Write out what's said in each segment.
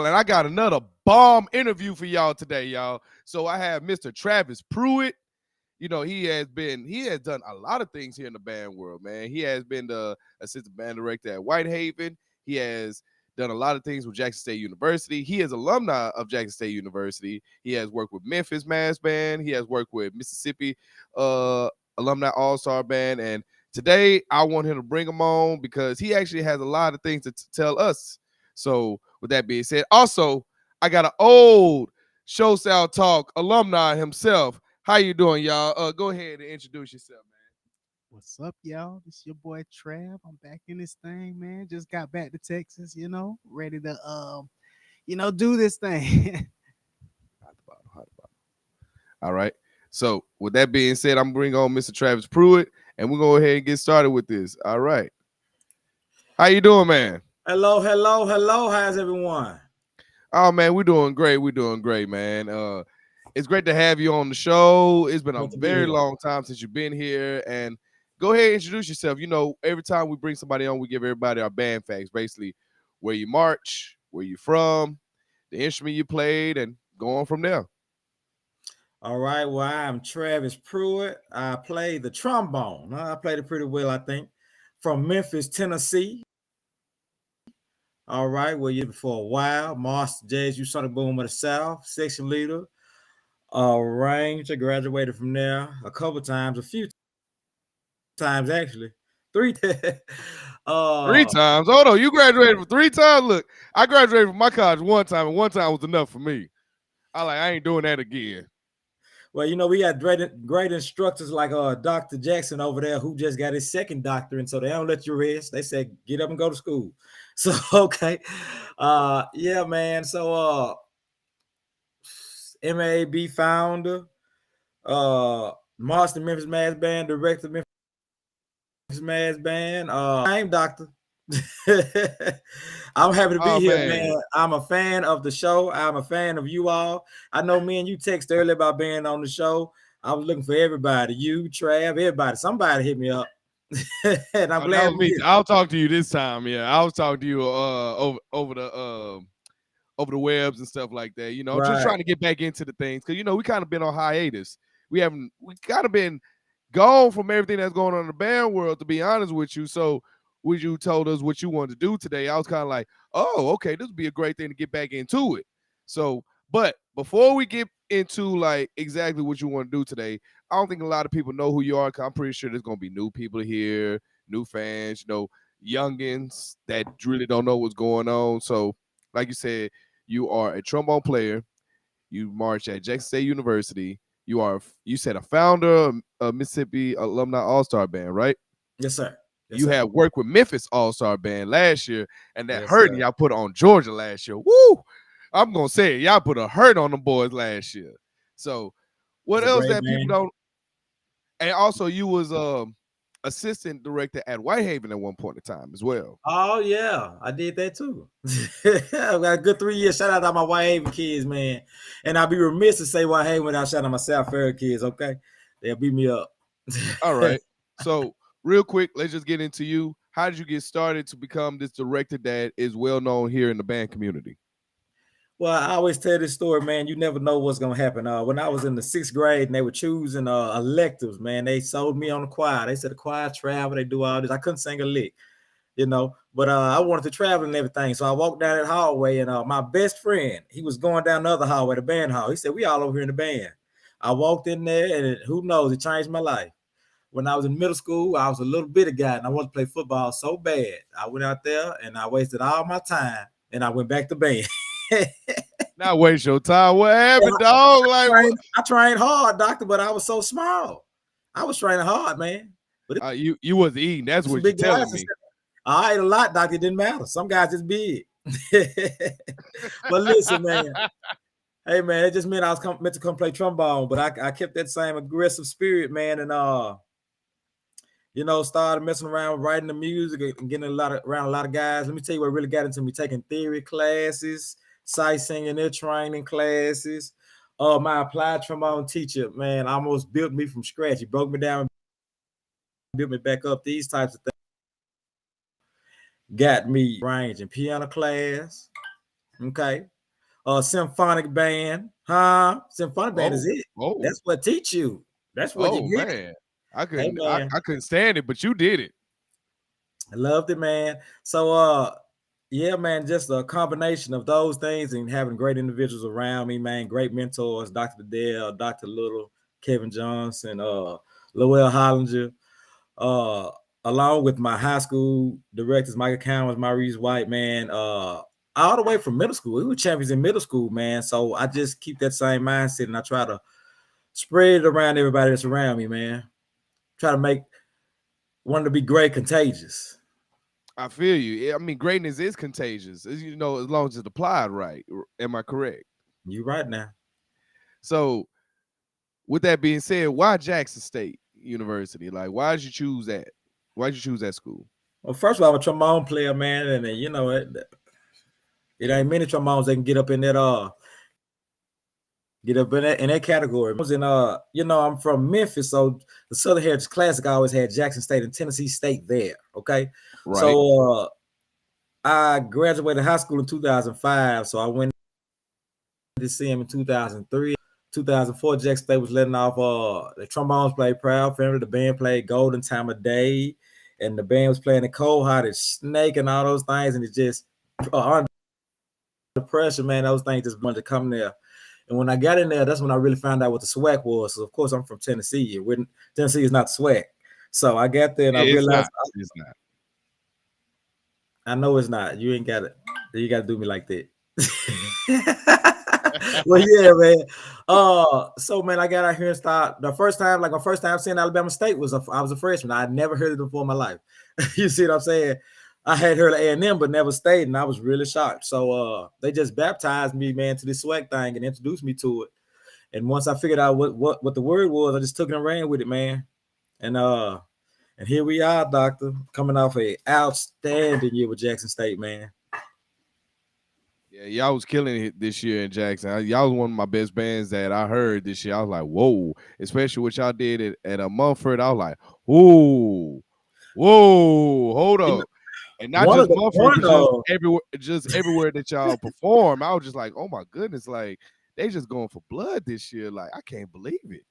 y'all, and I got another bomb interview for y'all today, y'all. So I have Mr. Travis Pruitt. You know, he has done a lot of things here in the band world, man. He has been the assistant band director at Whitehaven. He has done a lot of things with Jackson State University. He is alumni of Jackson State University. He has worked with Memphis Mass Band. He has worked with Mississippi alumni Allstar Band. And today I want him to bring him on because he actually has a lot of things to tell us. So with that being said, also, I got an old Show Sound Talk alumni himself. How you doing, y'all? Go ahead and introduce yourself, man. What's up, y'all? This your boy Trav. I'm back in this thing, man. Just got back to Texas, ready to do this thing. All right. So with that being said, I'm bringing on Mr. Travis Pruitt, and we'll go ahead and get started with this. All right. How you doing, man? Hello. How's everyone? Oh, man, we're doing great. We're doing great, man. It's great to have you on the show. It's been a very long time since you've been here. And go ahead and introduce yourself. You know, every time we bring somebody on, we give everybody our band facts, basically where you march, where you from, the instrument you played, and go on from there. All right. Well, I'm Travis Pruitt. I play the trombone. I played it pretty well, I think. From Memphis, Tennessee. All right. Well, you're for a while. Master Jazz, you Sonic Boom of the South, section leader. Range. I graduated from there a couple times, a few times actually. 3 3 times. Hold on, you graduated for 3 times? Look, I graduated from my college 1 time, and 1 time was enough for me. I ain't doing that again. Well, we had great instructors like Dr. Jackson over there who just got his 2nd doctorate, and so they don't let you rest. They said, get up and go to school. So, okay. Yeah, man. So, MAB founder, Master Memphis Mass Band, director Memphis Mass Band. I'm Doctor. I'm happy to be here, man. I'm a fan of the show. I'm a fan of you all. I know me and you text earlier about being on the show. I was looking for everybody. You, Trav, everybody. Somebody hit me up. And I'm glad. I'll talk to you this time. Yeah, I was talking to you over the webs and stuff like that. Right. Just trying to get back into the things because we kind of been on hiatus. We kind of been gone from everything that's going on in the band world, to be honest with you. So when you told us what you wanted to do today, I was kind of like, oh, okay, this would be a great thing to get back into it. So, but before we get into like exactly what you want to do today, I don't think a lot of people know who you are. I'm pretty sure there's going to be new people here, new fans, youngins that really don't know what's going on. So like you said, you are a trombone player. You march at Jackson State University. You said a founder of Mississippi Alumni All-Star Band, right? Yes, sir. Yes, you sir. had worked with Memphis All-Star Band last year, and that hurt, and y'all put on Georgia last year. Woo! I'm going to say it. Y'all put a hurt on them boys last year. So what else that people don't – and also you was assistant director at Whitehaven at one point in time as well. Oh, yeah. I did that too. I got a good 3 years. Shout out to my Whitehaven kids, man. And I'd be remiss to say Whitehaven without shouting out my South Ferry kids, okay? They'll beat me up. All right. So real quick, let's just get into you. How did you get started to become this director that is well known here in the band community? Well, I always tell this story, man. You never know what's gonna happen. When I was in the 6th grade and they were choosing electives, man, they sold me on the choir. They said the choir travel, they do all this. I couldn't sing a lick, but I wanted to travel and everything. So I walked down that hallway, and my best friend, he was going down the other hallway, the band hall. He said, "We all over here in the band." I walked in there, and who knows, it changed my life. When I was in middle school, I was a little bitty guy, and I wanted to play football so bad. I went out there, and I wasted all my time, and I went back to band. Not waste your time. What happened, dog? I trained hard, doctor, but I was so small. I was training hard, man. But you wasn't eating. That's what you're telling me. I ate a lot, doctor. It didn't matter. Some guys just big. But listen, man. Hey, man, it just meant I was meant to come play trombone, but I kept that same aggressive spirit, man, and started messing around, writing the music and getting around a lot of guys. Let me tell you what really got into me: taking theory classes, sight singing, their training classes. My applied trombone teacher, man, almost built me from scratch. He broke me down, built me back up. These types of things got me range and piano class. Okay. Symphonic band, huh? Symphonic band is Oh, it. oh, That's what teach you. That's what you oh get. man. I Hey couldn't I, man, I couldn't stand it, but you did it. I loved it, man. So yeah, man, just a combination of those things and having great individuals around me, man. Great mentors, Dr. Dale, Dr. Little, Kevin Johnson, Lowell Hollinger, uh, along with my high school directors, Michael Cowens, Maurice White, man. All the way from middle school. We were champions in middle school, man. So I just keep that same mindset and I try to spread it around everybody that's around me, man. Try to make one to be great contagious. I feel you. I mean, greatness is contagious, as long as it's applied right. Am I correct? You right now. So, with that being said, why Jackson State University? Like, why did you choose that? Why did you choose that school? Well, first of all, I'm a trombone player, man, and you know it ain't many trombones that can get up in that category. I was in I'm from Memphis, so the Southern Heritage Classic I always had Jackson State and Tennessee State there. Okay, Right. so I graduated high school in 2005, so I went to see him in 2003. 2004, Jackson State was letting off. The trombones played Proud Family, the band played Golden Time of Day, and the band was playing the Cold Hearted Snake and all those things, and it just under pressure, man, those things just wanted to come there. And when I got in there, that's when I really found out what the swag was. So of course, I'm from Tennessee. Tennessee is not swag. So I got there and I It's realized not. It's not. I know it's not. You ain't got it. You got to do me like that. Well, yeah, man. So man, I got out here and started the first time. Like my first time seeing Alabama State I was a freshman. I had never heard it before in my life. You see what I'm saying? I had heard of A&M, but never stayed, and I was really shocked. So they just baptized me, man, to this swag thing and introduced me to it. And once I figured out what the word was, I just took it and ran with it, man. And here we are, Doctor, coming off a outstanding year with Jackson State, man. Yeah, y'all was killing it this year in Jackson. Y'all was one of my best bands that I heard this year. I was like, whoa, especially what y'all did at a Mumford. I was like, whoa, hold You know, up. And not one of just the Mumford, one but of just everywhere that y'all perform. I was just like, oh my goodness, like they just going for blood this year. Like, I can't believe it.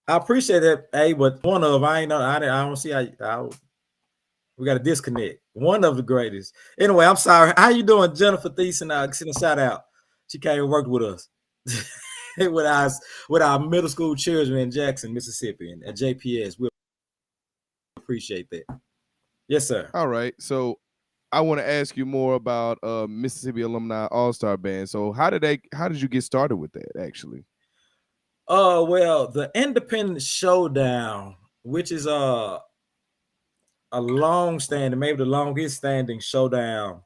I appreciate that, hey, but one of I ain't know I don't see how we got a disconnect. One of the greatest. Anyway, I'm sorry. How you doing, Jennifer Thiessen? Send a shout out. She came and worked with us with our middle school children in Jackson, Mississippi, and at JPS. We appreciate that. Yes, sir. All right, so I want to ask you more about Mississippi Alumni Allstar Band. So how did you get started with that actually? Well, the Independent Showdown, which is a long standing, maybe the longest standing showdown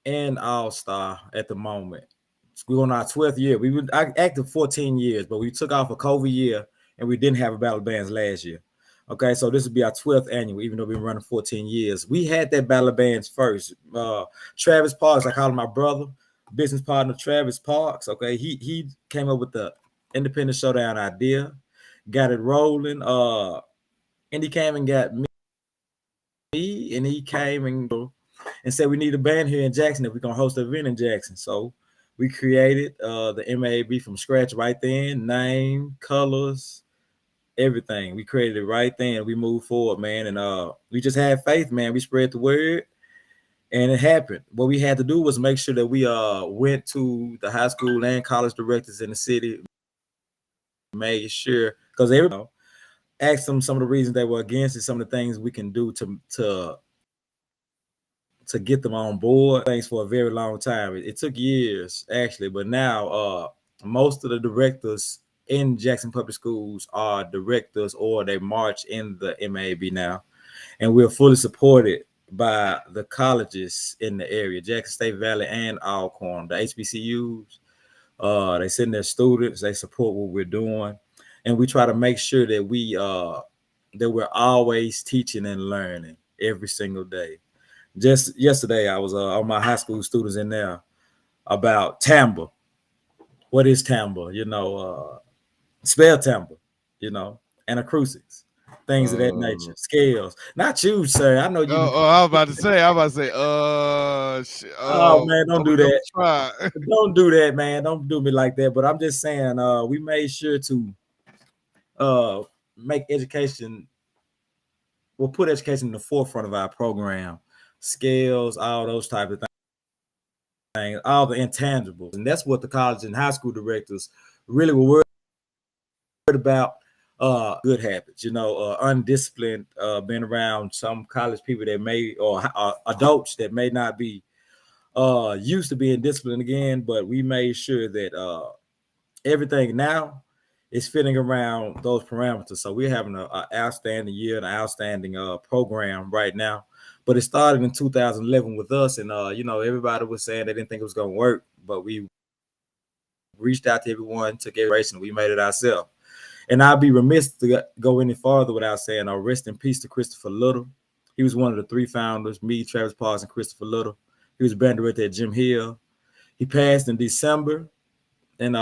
in All-Star at the moment. We're on our 12th year. We were active 14 years, but we took off a COVID year and we didn't have a battle bands last year. Okay, so this will be our 12th annual, even though we've been running 14 years. We had that battle bands first. Travis Parks, I call him my brother, business partner Travis Parks. Okay, he came up with the Independent Showdown idea, got it rolling. And he came and got me, and he came and said we need a band here in Jackson if we're gonna host an event in Jackson. So we created the MAB from scratch right then, name, colors, everything. We created it right then. We moved forward, man, and we just had faith, man. We spread the word, and it happened. What we had to do was make sure that we went to the high school and college directors in the city, made sure because everybody asked them some of the reasons they were against it, some of the things we can do to get them on board. Things for a very long time. It took years actually, but now most of the directors in Jackson Public Schools are directors or they march in the MAB now, and we're fully supported by the colleges in the area, Jackson State Valley and Alcorn, the HBCUs. They send their students, they support what we're doing, and we try to make sure that we're always teaching and learning every single day. Just yesterday, I was on my high school students in there about timbre. What is timbre? Spell timbre, and a crucix, things of that nature. Scales. Not you, sir. I know you. I was about to say. Oh man, don't do that. Try. Don't do that, man. Don't do me like that. But I'm just saying, we made sure to make education. We'll put education in the forefront of our program. Scales, all those type of things, all the intangibles, and that's what the college and high school directors really were worried about. Good habits, undisciplined, being around some college people that may or adults that may not be used to being disciplined again. But we made sure that everything now is fitting around those parameters. So we're having an outstanding year, an outstanding program right now. But it started in 2011 with us, and everybody was saying they didn't think it was going to work, but we reached out to everyone, took every and we made it ourselves. And I'd be remiss to go any farther without saying, rest in peace to Christopher Little. He was one of the three founders, me, Travis Parks, and Christopher Little. He was band director at Jim Hill. He passed in December, and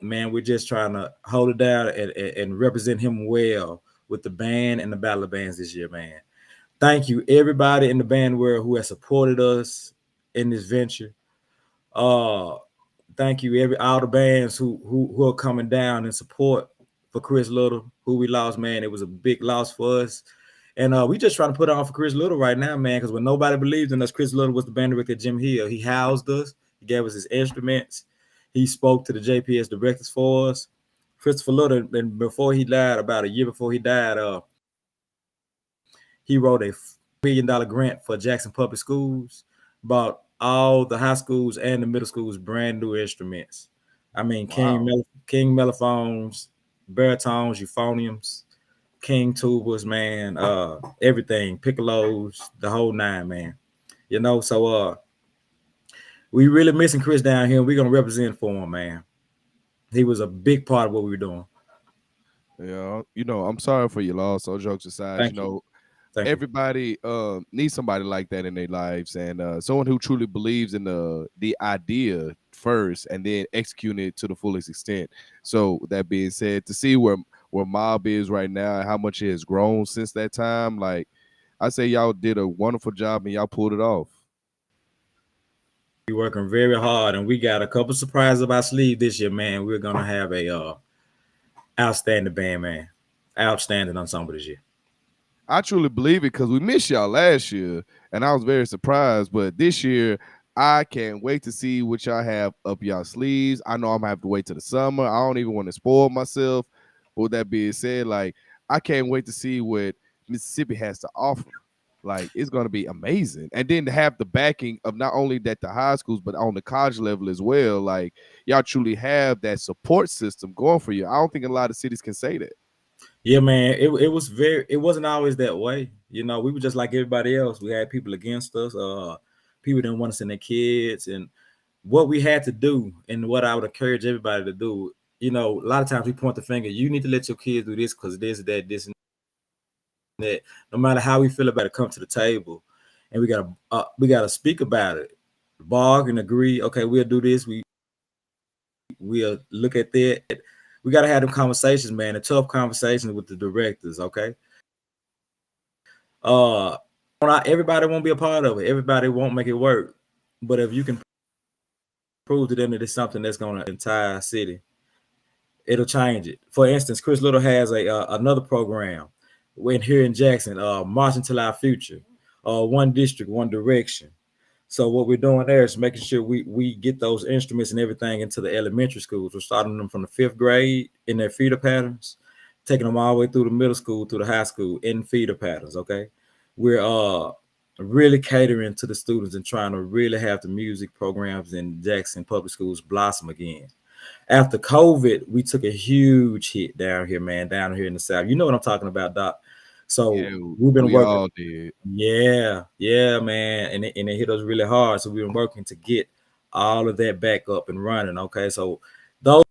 man, we're just trying to hold it down and represent him well with the band and the battle of bands this year, man. Thank you, everybody in the band world who has supported us in this venture. Thank you, all the bands who are coming down in support for Chris Little, who we lost, man. It was a big loss for us. And we just trying to put on for Chris Little right now, man, because when nobody believed in us, Chris Little was the band director at Jim Hill. He housed us. He gave us his instruments. He spoke to the JPS directors for us. Christopher Little, and before he died, about a year before he died, he wrote a $1 million grant for Jackson Public Schools, bought all the high schools and the middle schools brand new instruments. I mean, wow. King mellophones, baritones, euphoniums, King tubas, man, everything, piccolos, the whole nine, man. So we really missing Chris down here. We're gonna represent for him, man. He was a big part of what we were doing. Yeah, I'm sorry for your loss. All jokes aside, Thank everybody needs somebody like that in their lives, and someone who truly believes in the idea first and then execute it to the fullest extent. So that being said, to see where Mob is right now and how much it has grown since that time, like I say, y'all did a wonderful job and y'all pulled it off. We're working very hard, and we got a couple surprises up our sleeve this year, man. We're gonna have a outstanding band, man. Outstanding ensemble this year. I truly believe it because we missed y'all last year, and I was very surprised. But this year, I can't wait to see what y'all have up y'all sleeves. I know I'm gonna have to wait till the summer. I don't even want to spoil myself. But with that being said, like I can't wait to see what Mississippi has to offer. Like it's gonna be amazing, and then to have the backing of not only that the high schools, but on the college level as well. Like y'all truly have that support system going for you. I don't think a lot of cities can say that. Yeah, man, it wasn't always that way. We were just like everybody else. We had people against us. People didn't want to send their kids, and what we had to do, and what I would encourage everybody to do. A lot of times we point the finger. You need to let your kids do this because this, and that. No matter how we feel about it, come to the table, and we gotta speak about it, bargain, agree. Okay, we'll do this. We'll look at that. We got to have them conversations, man, the tough conversations with the directors, okay? Everybody won't be a part of it. Everybody won't make it work. But if you can prove to them that it's something that's going to entire city, it'll change it. For instance, Chris Little has another program here in Jackson, Marching to Our Future, One District, One Direction. So what we're doing there is making sure we get those instruments and everything into the elementary schools. We're starting them from the 5th grade in their feeder patterns, taking them all the way through the middle school, through the high school in feeder patterns, okay? We're really catering to the students and trying to really have the music programs in Jackson Public Schools blossom again. After COVID, we took a huge hit down here, man, down here in the South. You know what I'm talking about, Doc. So we've been working. All did. Yeah, man. And it hit us really hard. So we've been working to get all of that back up and running. Okay. So those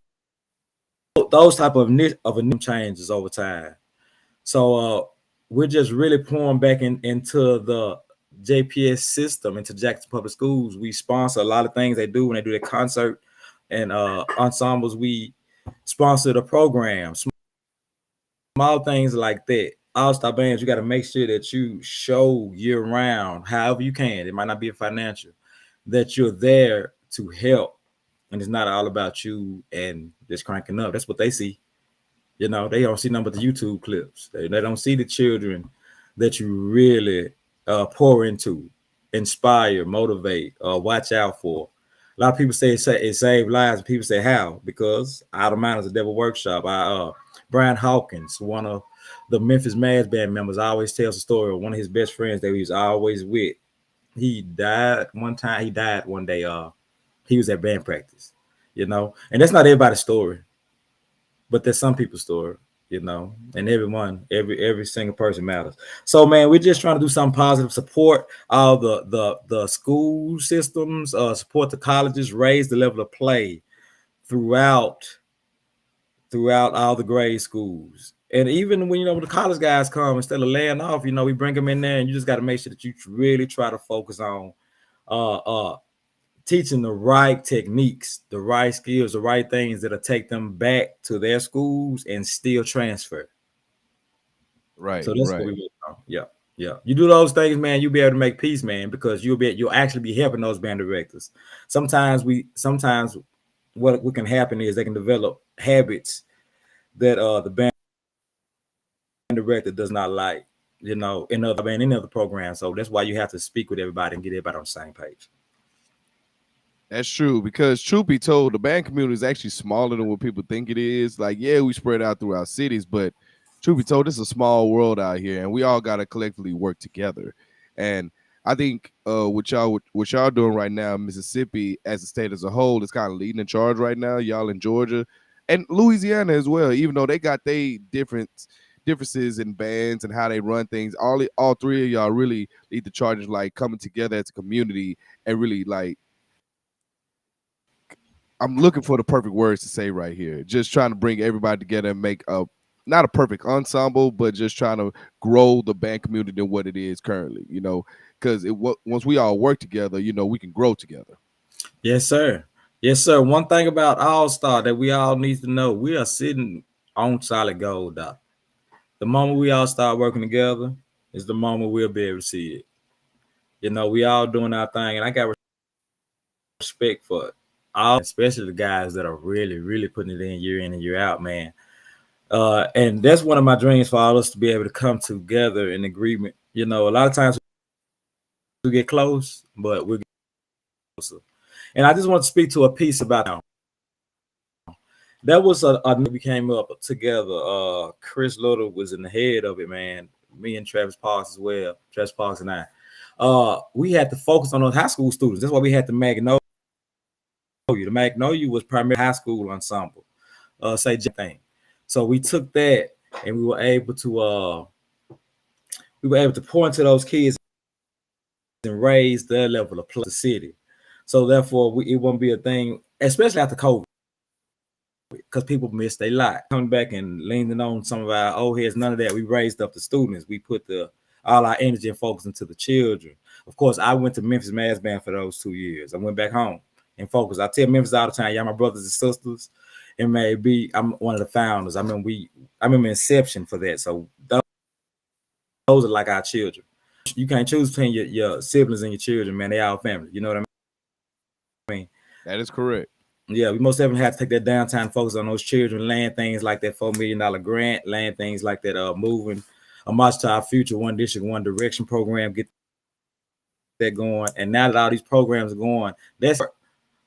type of changes over time. So we're just really pouring back into the JPS system, into Jackson Public Schools. We sponsor a lot of things they do when they do their concert and ensembles. We sponsor the programs. small things like that. All-Star Bands, you got to make sure that you show year round, however you can. It might not be a financial, that you're there to help, and it's not all about you and just cranking up. That's what they see. You know, they don't see nothing but the YouTube clips. They don't see the children that you really pour into, inspire, motivate, watch out for. A lot of people say it saved lives, and people say how? Because Out of Mind is a devil workshop. Brian Hawkins, one of the Memphis Band members, always tells the story of one of his best friends that he was always with. He died one time. He died one day. He was at band practice, you know, and that's not everybody's story, but that's some people's story, you know, and every single person matters. So, man, we're just trying to do something positive, support all the school systems, support the colleges, raise the level of play throughout all the grade schools. And even when, when the college guys come, instead of laying off, we bring them in there, and you just got to make sure that you really try to focus on teaching the right techniques, the right skills, the right things that'll take them back to their schools and still transfer. Right. So that's what we do. Yeah. Yeah. You do those things, man, you'll be able to make peace, man, because you'll actually be helping those band directors. Sometimes what can happen is they can develop habits that the band director does not like, in any other program. So that's why you have to speak with everybody and get everybody on the same page. That's true, because truth be told, the band community is actually smaller than what people think it is. Like, yeah, we spread out through our cities, but truth be told, it's a small world out here, and we all got to collectively work together. And I think what y'all doing right now, Mississippi as a state as a whole, is kind of leading the charge right now. Y'all in Georgia and Louisiana as well, even though they got they differences in bands and how they run things. All three of y'all really lead the charge, like coming together as a community and really like. I'm looking for the perfect words to say right here. Just trying to bring everybody together and make not a perfect ensemble, but just trying to grow the band community than what it is currently, because once we all work together, we can grow together. Yes, sir. Yes, sir. One thing about All-Star that we all need to know, we are sitting on solid gold, Doc. The moment we all start working together is the moment we'll be able to see it. We all doing our thing, and I got respect for it. Especially the guys that are really, really putting it in and year out, man. And that's one of my dreams for all us to be able to come together in agreement. A lot of times we get close, but we'll get closer. And I just want to speak to a piece about that. That was we came up together. Chris Little was in the head of it, man. Me and Travis Parks as well. Travis Parks and I. We had to focus on those high school students. That's why we had the Magnolia. The Magnolia was primarily high school ensemble. Thing. So we took that and we were able to pour into those kids and raise their level of play in the city. So therefore, it won't be a thing, especially after COVID, because people missed their lot. Coming back and leaning on some of our old heads, none of that. We raised up the students. We put all our energy and focus into the children. Of course, I went to Memphis Mass Band for those 2 years. I went back home and focused. I tell Memphis all the time, y'all my brothers and sisters. It may be I'm one of the founders. I remember inception for that. So those are like our children. You can't choose between your siblings and your children, man. They all family. You know what I mean? That is correct. Yeah, we most definitely have to take that downtime, focus on those children, land things like that $4 million grant, land things like that, moving a March to Our Future, One District, One Direction program, get that going. And now that all these programs are going, that's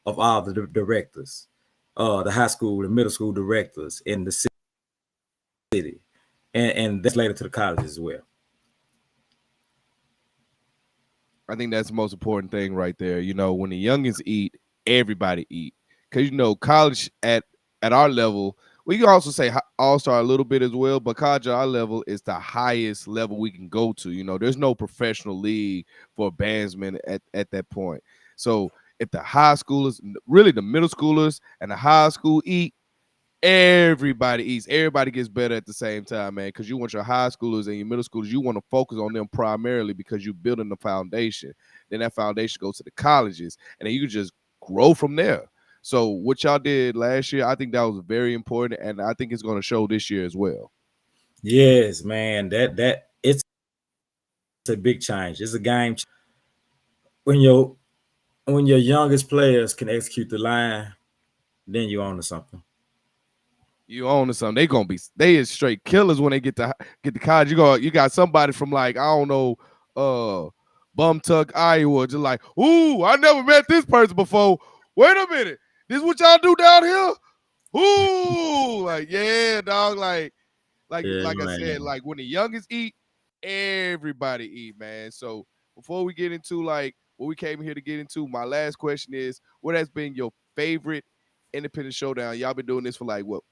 of all the directors, the high school, the middle school directors in the city, and that's later to the colleges as well. I think that's the most important thing right there. When the youngins eat, everybody eat. Because college at our level, we can also say All-Star a little bit as well, but college at our level is the highest level we can go to. There's no professional league for bandsmen at that point. So if the high schoolers, really the middle schoolers and the high school eat, everybody eats. Everybody gets better at the same time, man, because you want your high schoolers and your middle schoolers, you want to focus on them primarily because you're building the foundation. Then that foundation goes to the colleges, and then you can just grow from there. So what y'all did last year, I think that was very important, and I think it's going to show this year as well. Yes, man. That it's a big change. It's a game when your youngest players can execute the line, then you own to something. You own to something. They is straight killers when they get to college. You got somebody from like, I don't know, Bum Tuck, Iowa, just like, ooh, I never met this person before. Wait a minute. This what y'all do down here? Ooh, like, yeah, dog. Yeah, Like I said, man. like when the youngest eat, everybody eat, man. So before we get into like what we came here to get into, my last question is, what has been your favorite independent showdown? Y'all been doing this for like what,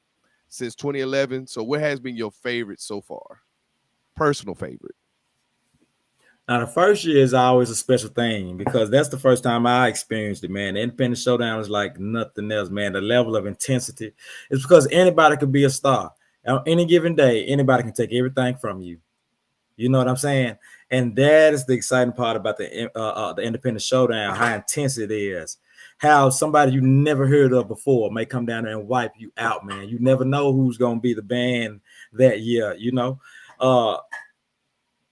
since 2011. So what has been your favorite so far? Personal favorite. Now the first year is always a special thing because that's the first time I experienced it, man. The independent showdown is like nothing else, man. The level of intensity is because anybody could be a star. On any given day, anybody can take everything from you. You know what I'm saying? And that is the exciting part about the independent showdown, how intense it is. How somebody you never heard of before may come down there and wipe you out, man. You never know who's gonna be the band that year, you know.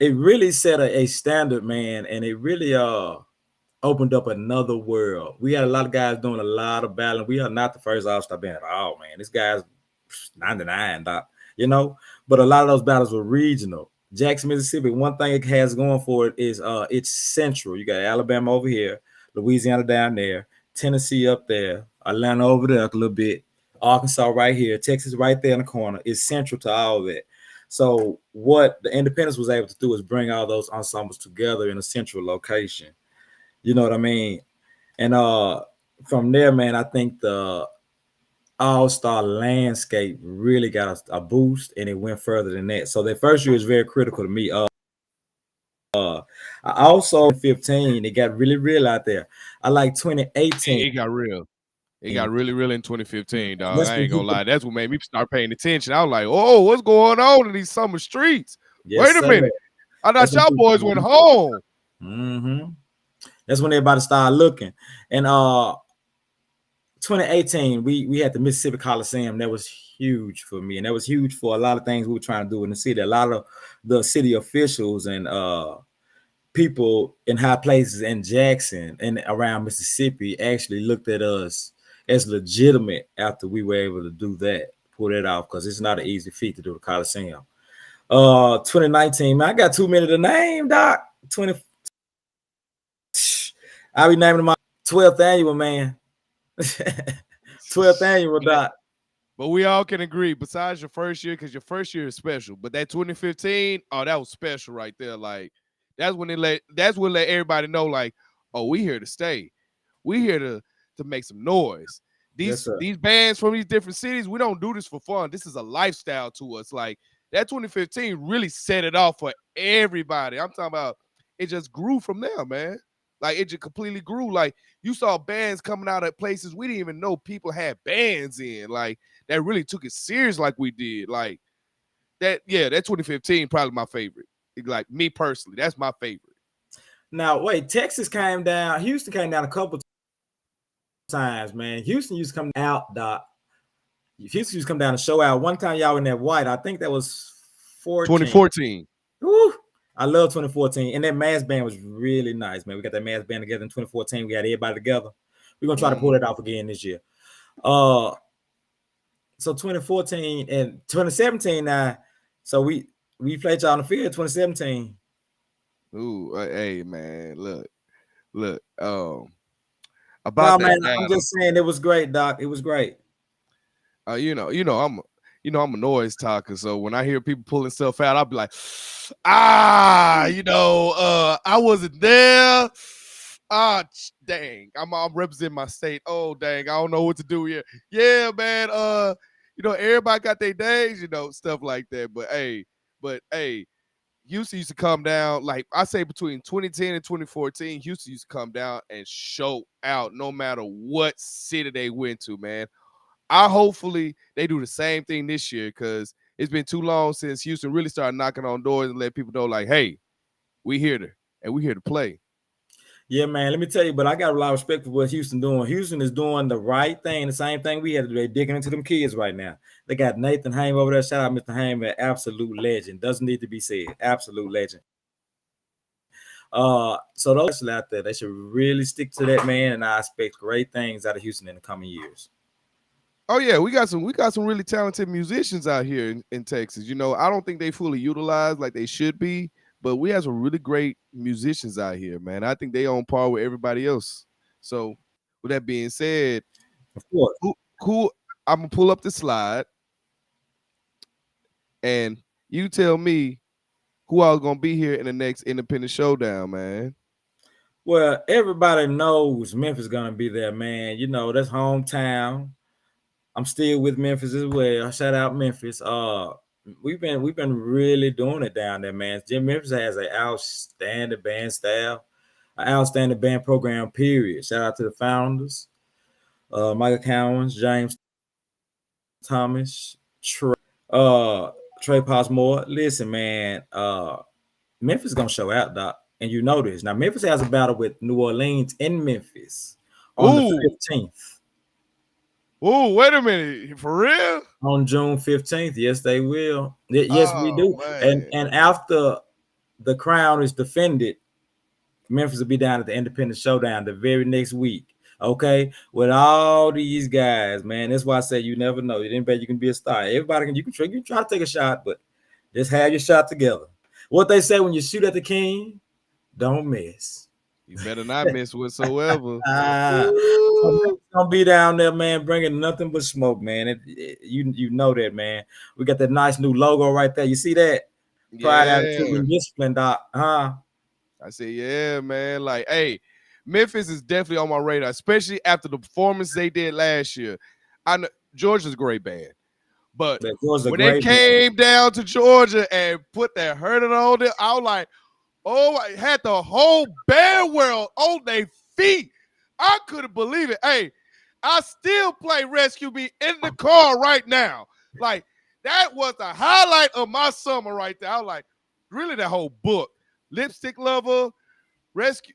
It really set a standard, man, and it really opened up another world. We had a lot of guys doing a lot of battling. We are not the first Allstar Band at all, man. This guy's 99, doc, you know. But a lot of those battles were regional. Jackson, Mississippi, one thing it has going for it is it's central. You got Alabama over here, Louisiana down there, Tennessee up there, Atlanta over there a little bit, Arkansas right here, Texas right there in the corner. It's central to all that. So what the Independence was able to do is bring all those ensembles together in a central location. You know what I mean? And from there, man, I think the all-star landscape really got a boost, and it went further than that. So that first year is very critical to me. I also 15, it got really real out there. I like 2018. It got real. It got really real in 2015, dog. That's I when ain't gonna people, lie. That's what made me start paying attention. I was like, oh, what's going on in these summer streets? yes, Wait a sir. minute. I thought That's when y'all boys went home. Mm-hmm. That's when everybody started looking. And 2018, we had the Mississippi Coliseum. That was huge for me, and that was huge for a lot of things we were trying to do in the city. A lot of the city officials and people in high places in Jackson and around Mississippi actually looked at us as legitimate after we were able to do that, pull that off, because it's not an easy feat to do the Coliseum. 2019, man, I got too many to name, doc. 20, I'll be naming my 12th annual, man. 12th annual, doc. But we all can agree, besides your first year, because your first year is special. But that 2015, oh, that was special right there. Like that's when let everybody know, like, oh, we here to stay. We here to make some noise. Yes, sir. These bands from these different cities, we don't do this for fun. This is a lifestyle to us. Like that 2015 really set it off for everybody. I'm talking about it just grew from there, man. Like it just completely grew. Like you saw bands coming out at places we didn't even know people had bands in. Like that really took it serious like we did. Like that 2015 probably my favorite. Like me personally, that's my favorite. Now, wait, Texas came down. Houston came down a couple times, man. Houston used to come out, doc. Houston used to come down and show out. One time y'all in that white, I think that was 2014. Woo! I love 2014. And that mass band was really nice, man. We got that mass band together in 2014. We got everybody together. We're gonna try to pull it off again this year. So 2014 and 2017 now. So we played y'all on the field 2017. Ooh, hey man, look. About no, that man, I'm just saying it was great, doc. It was great. I'm a noise talker, so when I hear people pulling stuff out, I'll be like, I wasn't there. Dang, I'm representing my state. Oh, dang, I don't know what to do here. Yeah, man. Everybody got their days, stuff like that. But hey, Houston used to come down, like I say between 2010 and 2014, Houston used to come down and show out no matter what city they went to, man. Hopefully they do the same thing this year because it's been too long since Houston really started knocking on doors and let people know, like, hey, we here to play. Yeah, man. Let me tell you, but I got a lot of respect for what Houston doing. Houston is doing the right thing, the same thing we had to do. They digging into them kids right now. They got Nathan Haim over there. Shout out Mr. Haim, an absolute legend. Doesn't need to be said. Absolute legend. So those out there, they should really stick to that, man. And I expect great things out of Houston in the coming years. Oh yeah, we got some really talented musicians out here in Texas. You know, I don't think they fully utilized like they should be, but we have some really great musicians out here, man. I think they on par with everybody else. So, with that being said, Of course. who I'm gonna pull up the slide, and you tell me who I was gonna be here in the next independent showdown, man. Well, everybody knows Memphis gonna be there, man. You know, that's hometown. I'm still with Memphis as well. Shout out Memphis. We've been really doing it down there, man. Jim Memphis has an outstanding band staff, an outstanding band program, period. Shout out to the founders, Michael Cowens, James Thomas, Trey Passmore. Listen, man, Memphis gonna show out, Doc. And you know this. Now, Memphis has a battle with New Orleans in Memphis on the 15th. Oh, wait a minute. For real? On June 15th. Yes, they will. Yes, we do. Man. And after the crown is defended, Memphis will be down at the Independent Showdown the very next week. Okay, with all these guys, man. That's why I say you never know. You didn't bet you can be a star. Everybody you can try to take a shot, but just have your shot together. What they say when you shoot at the king, don't miss. You better not miss whatsoever. Gonna be down there, man, bringing nothing but smoke, man. You know that, man. We got that nice new logo right there. You see that? Pride, attitude, and discipline, Doc. I say, yeah, man. Like, hey, Memphis is definitely on my radar, especially after the performance they did last year. I know Georgia's a great band, but when they came down to Georgia and put that hurting on there, I was like, oh, I had the whole band world on their feet. I couldn't believe it. Hey, I still play Rescue Me in the car right now. Like, that was the highlight of my summer right there. I was like, really, that whole book. Lipstick Lover, Rescue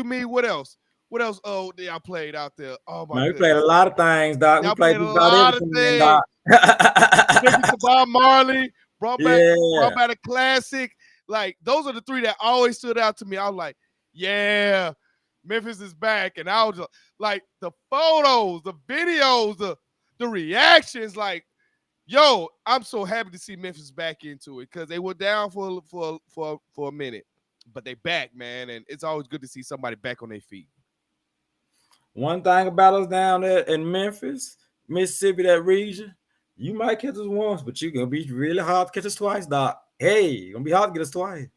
Me. What else? What else? Oh, y'all played out there. Oh my! Man, we played a lot of things, Doc. We played a lot of things. Doc. Bob Marley brought back a classic. Like, those are the three that always stood out to me. I was like, yeah, Memphis is back. And I was like, the photos, the videos, the reactions, like, yo, I'm so happy to see Memphis back into it because they were down for a minute, but they back, man, and it's always good to see somebody back on their feet. One thing about us down there in Memphis, Mississippi, that region, you might catch us once, but you're gonna be really hard to catch us twice, Doc. Hey, it's gonna be hard to get us twice.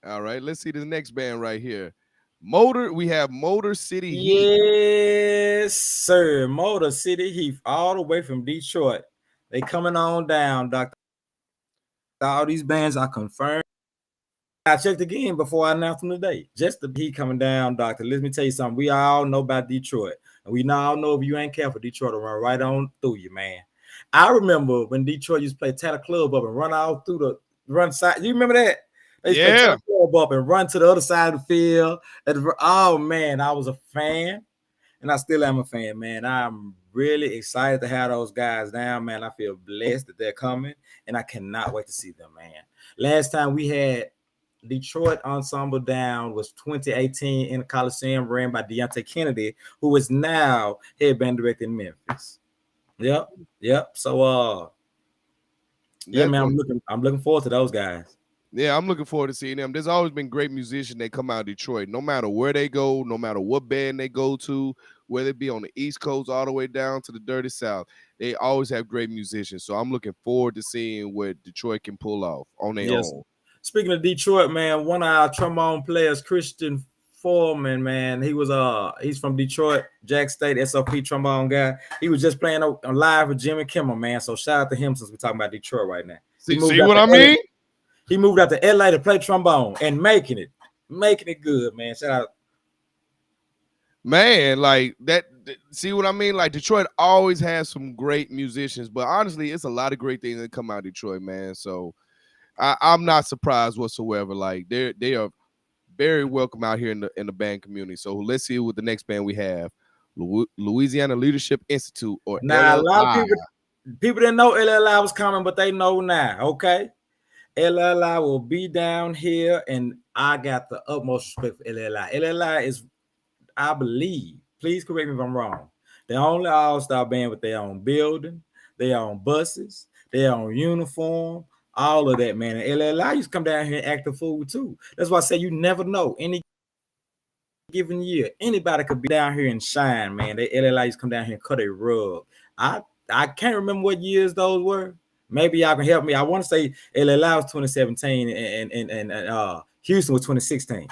All right, let's see the next band right here. We have Motor City Heat. Yes, sir. Motor City Heat, all the way from Detroit. They coming on down, Doctor. All these bands are confirmed. I checked again before I announced them today. Just the Heat coming down, Doctor. Let me tell you something. We all know about Detroit. And we all know if you ain't careful, Detroit will run right on through you, man. I remember when Detroit used to play Tattle Club up and run out through the run side. You remember that? They used to play Tattle Club up and run to the other side of the field. Oh, man, I was a fan. And I still am a fan, man. I'm really excited to have those guys down, man. I feel blessed that they're coming, and I cannot wait to see them, man. Last time we had Detroit Ensemble down was 2018 in the Coliseum, ran by Deontay Kennedy, who is now headband director in Memphis. Yep. So, man, I'm looking forward to those guys. Yeah, I'm looking forward to seeing them. There's always been great musicians that come out of Detroit, no matter where they go, no matter what band they go to, whether it be on the East Coast all the way down to the Dirty South. They always have great musicians. So I'm looking forward to seeing what Detroit can pull off on their own. Speaking of Detroit, man, one of our trombone players, Christian Foreman, man, he's from Detroit, Jack State, SOP trombone guy. He was just playing on live with Jimmy Kimmel, man. So shout out to him since we're talking about Detroit right now. See what I mean? He moved out to LA to play trombone and making it good, man. Shout out. Man, like that. See what I mean? Like, Detroit always has some great musicians, but honestly, it's a lot of great things that come out of Detroit, man. So I'm not surprised whatsoever. Like, they are very welcome out here in the band community. So let's see what the next band we have. Louisiana Leadership Institute, or Now, a lot of LLI. people didn't know LLI was coming, but they know now. Okay, LLI will be down here, and I got the utmost respect for LLI. LLI is, I believe, please correct me if I'm wrong, the only all-star band with their own building, their own buses, their own uniform, all of that, man. And LLI used to come down here and act a fool too. That's why I say you never know. Any given year, anybody could be down here and shine, man. They LLI used to come down here and cut a rug. I can't remember what years those were. Maybe y'all can help me. I want to say LLI was 2017 and Houston was 2016.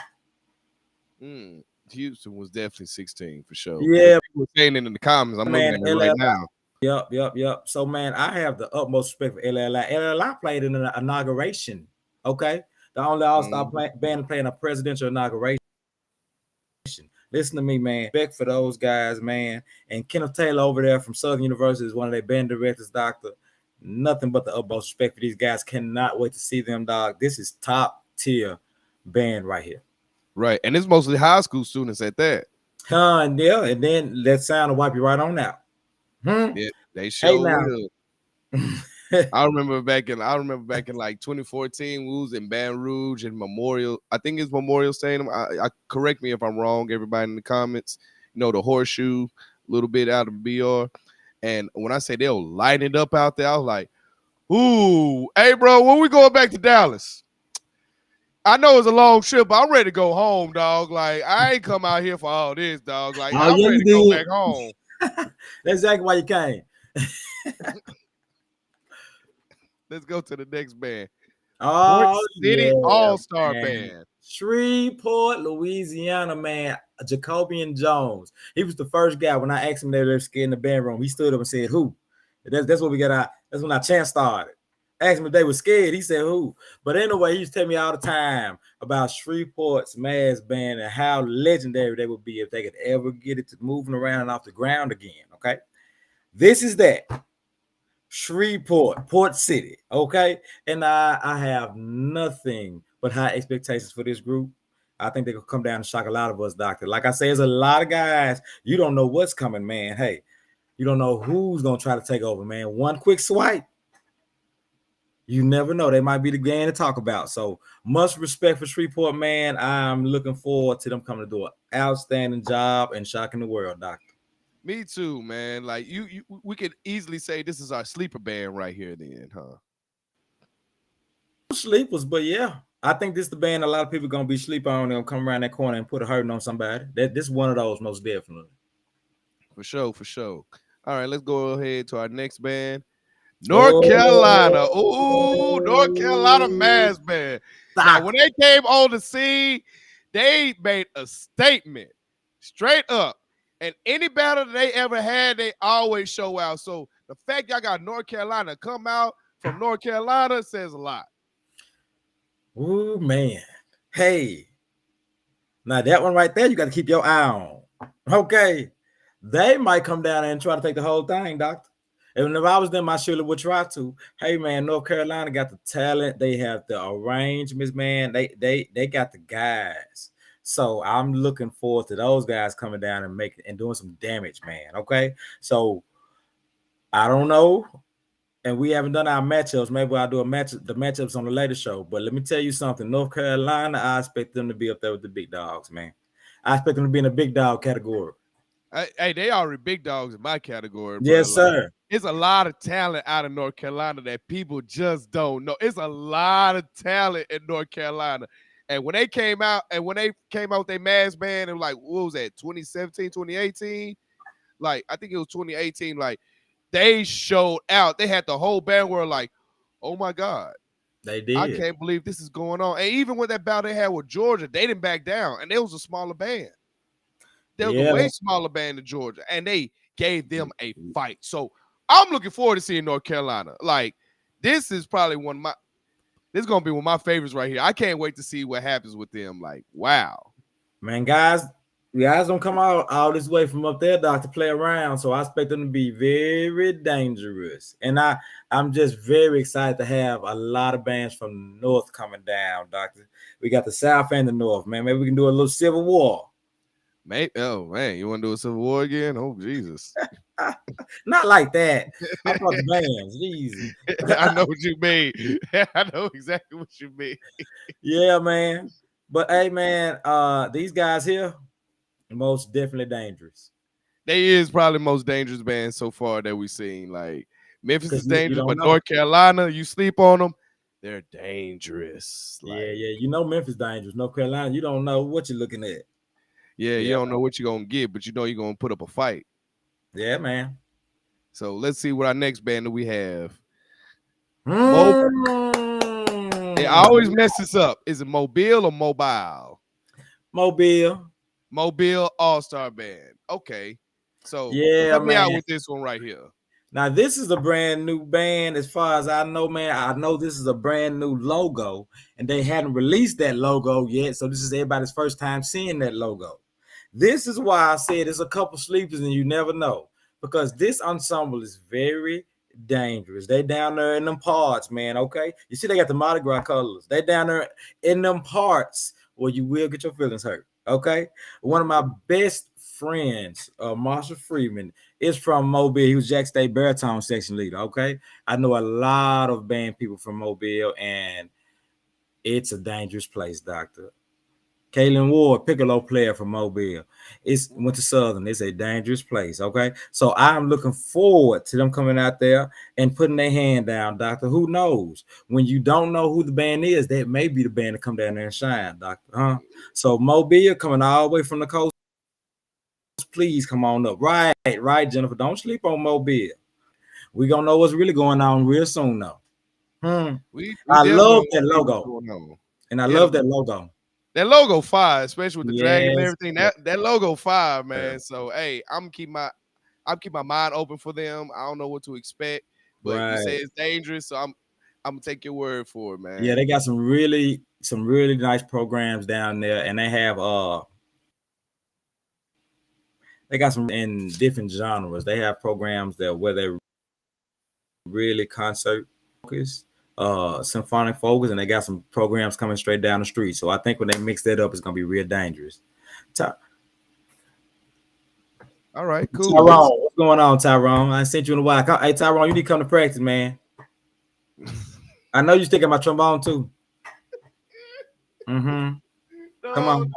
Houston was definitely 16 for sure. Yeah, people saying it in the comments. I'm man, looking at it right now. Yep. So, man, I have the utmost respect for LLI. LLI played in an inauguration. Okay, the only all-star band playing a presidential inauguration. Listen to me, man. Respect for those guys, man. And Kenneth Taylor over there from Southern University is one of their band directors, doctor. Nothing but the utmost respect for these guys. Cannot wait to see them, dog. This is top tier band right here. Right, and it's mostly high school students at that. And then that sound will wipe you right on out. Yeah, they sure will. Hey, I remember back in like 2014, we was in Baton Rouge and Memorial. I think it's Memorial Stadium. I correct me if I'm wrong, everybody in the comments. You know, the horseshoe, a little bit out of BR. And when I say they'll light it up out there, I was like, ooh, hey, bro, when we going back to Dallas? I know it's a long trip, but I'm ready to go home, dog. Like, I ain't come out here for all this, dog. Like, I'm ready to go back home. That's exactly why you came. Let's go to the next band. Oh, Port City Allstar Band. Shreveport, Louisiana, man. Jacobian Jones. He was the first guy when I asked him they were scared in the band room. He stood up and said, "Who?" That's what we got out. That's when our chant started. Asked him if they were scared. He said, "Who?" But anyway, he used to tell me all the time about Shreveport's mass band and how legendary they would be if they could ever get it to moving around and off the ground again. Okay, this is that. Shreveport, Port City, okay? And I have nothing but high expectations for this group. I think they could come down and shock a lot of us, doctor. Like I say, there's a lot of guys. You don't know what's coming, man. Hey, you don't know who's going to try to take over, man. One quick swipe. You never know. They might be the game to talk about. So much respect for Shreveport, man. I'm looking forward to them coming to do an outstanding job and shocking the world, doctor. Me too, man. Like we could easily say this is our sleeper band right here, then, huh? Sleepers, but yeah, I think this is the band a lot of people gonna be sleeping on. They'll come around that corner and put a hurting on somebody. This is one of those, most definitely. For sure. All right, let's go ahead to our next band, North Carolina. Ooh, North Carolina mass band. Now, when they came on the scene, they made a statement straight up. And any battle that they ever had, they always show out. So the fact y'all got North Carolina come out from North Carolina says a lot. Ooh, man. Hey. Now that one right there, you got to keep your eye on. Okay. They might come down and try to take the whole thing, doctor. And if I was them, I surely would try to. Hey, man, North Carolina got the talent. They have the arrangements, man. They got the guys. So I'm looking forward to those guys coming down and doing some damage, man. Okay. So I don't know. And we haven't done our matchups. Maybe I'll do the matchups on the later show. But let me tell you something. North Carolina, I expect them to be up there with the big dogs, man. I expect them to be in the big dog category. Hey, they already big dogs in my category. Yes, sir. Like, it's a lot of talent out of North Carolina that people just don't know. It's a lot of talent in North Carolina. And when they came out with their mass band, it was like, what was that, 2017, 2018? Like, I think it was 2018. Like, they showed out. They had the whole band were like, oh my God. They did. I can't believe this is going on. And even with that battle they had with Georgia, they didn't back down. And it was a smaller band. There was a way smaller band in Georgia. And they gave them a fight. So I'm looking forward to seeing North Carolina. Like, this is probably this is going to be one of my favorites right here. I can't wait to see what happens with them. Like, wow. Man, guys, guys don't come out all this way from up there, Doc, to play around. So I expect them to be very dangerous. And I'm just very excited to have a lot of bands from the north coming down, Doctor. We got the south and the north, man. Maybe we can do a little civil war. Mate, oh man, you want to do a civil war again? Oh Jesus! Not like that. I'm about the bands. Jesus. I know what you mean. I know exactly what you mean. Yeah, man. But hey, man, these guys here, most definitely dangerous. They is probably the most dangerous band so far that we've seen. Like Memphis is You dangerous, don't but know. North Carolina, you sleep on them, they're dangerous. Like, Yeah. You know Memphis dangerous. North Carolina, you don't know what you're looking at. yeah, you don't know what you're gonna get, but you know you're gonna put up a fight. Yeah, man. So let's see what our next band that we have. They always mess this up. Is it Mobile or Mobile? Mobile. Mobile Allstar Band. Okay. So Yeah, help me out man. with this one right here. Now, this is a brand new band as far as I know, man. I know this is a brand new logo, and they hadn't released that logo yet. So this is everybody's first time seeing that logo. This is why I said it's a couple sleepers and you never know, because this ensemble is very dangerous. They down there in them parts, man, okay? You see they got the Mardi Gras colors. They down there in them parts where you will get your feelings hurt, okay? One of my best friends, Marshall Freeman, is from Mobile. He was Jack State baritone section leader, okay? I know a lot of band people from Mobile, and it's a dangerous place, Doctor. Kalen Ward, piccolo player from Mobile. Went to Southern. It's a dangerous place. Okay. So I'm looking forward to them coming out there and putting their hand down, Doctor. Who knows? When you don't know who the band is, that may be the band to come down there and shine, Doctor. Huh? So Mobile coming all the way from the coast. Please come on up. Right, Jennifer. Don't sleep on Mobile. We're gonna know what's really going on real soon, though. We I love definitely that see what's logo. going on. And I love that logo. That logo fire, especially with the dragon and Yes. everything. That logo fire, man. So hey, I'm keep my mind open for them. I don't know what to expect, but you say it's dangerous, so I'm gonna take your word for it, man. Yeah, they got some really nice programs down there, and they have they got some in different genres. They have programs that where they really concert focused, symphonic focus, and they got some programs coming straight down the street. So I think when they mix that up, it's gonna be real dangerous. All right, cool. Tyrone, what's going on, Tyrone? I sent you in a while. Hey, Tyrone, you need to come to practice, man. I know you're sticking my trombone too. Come on.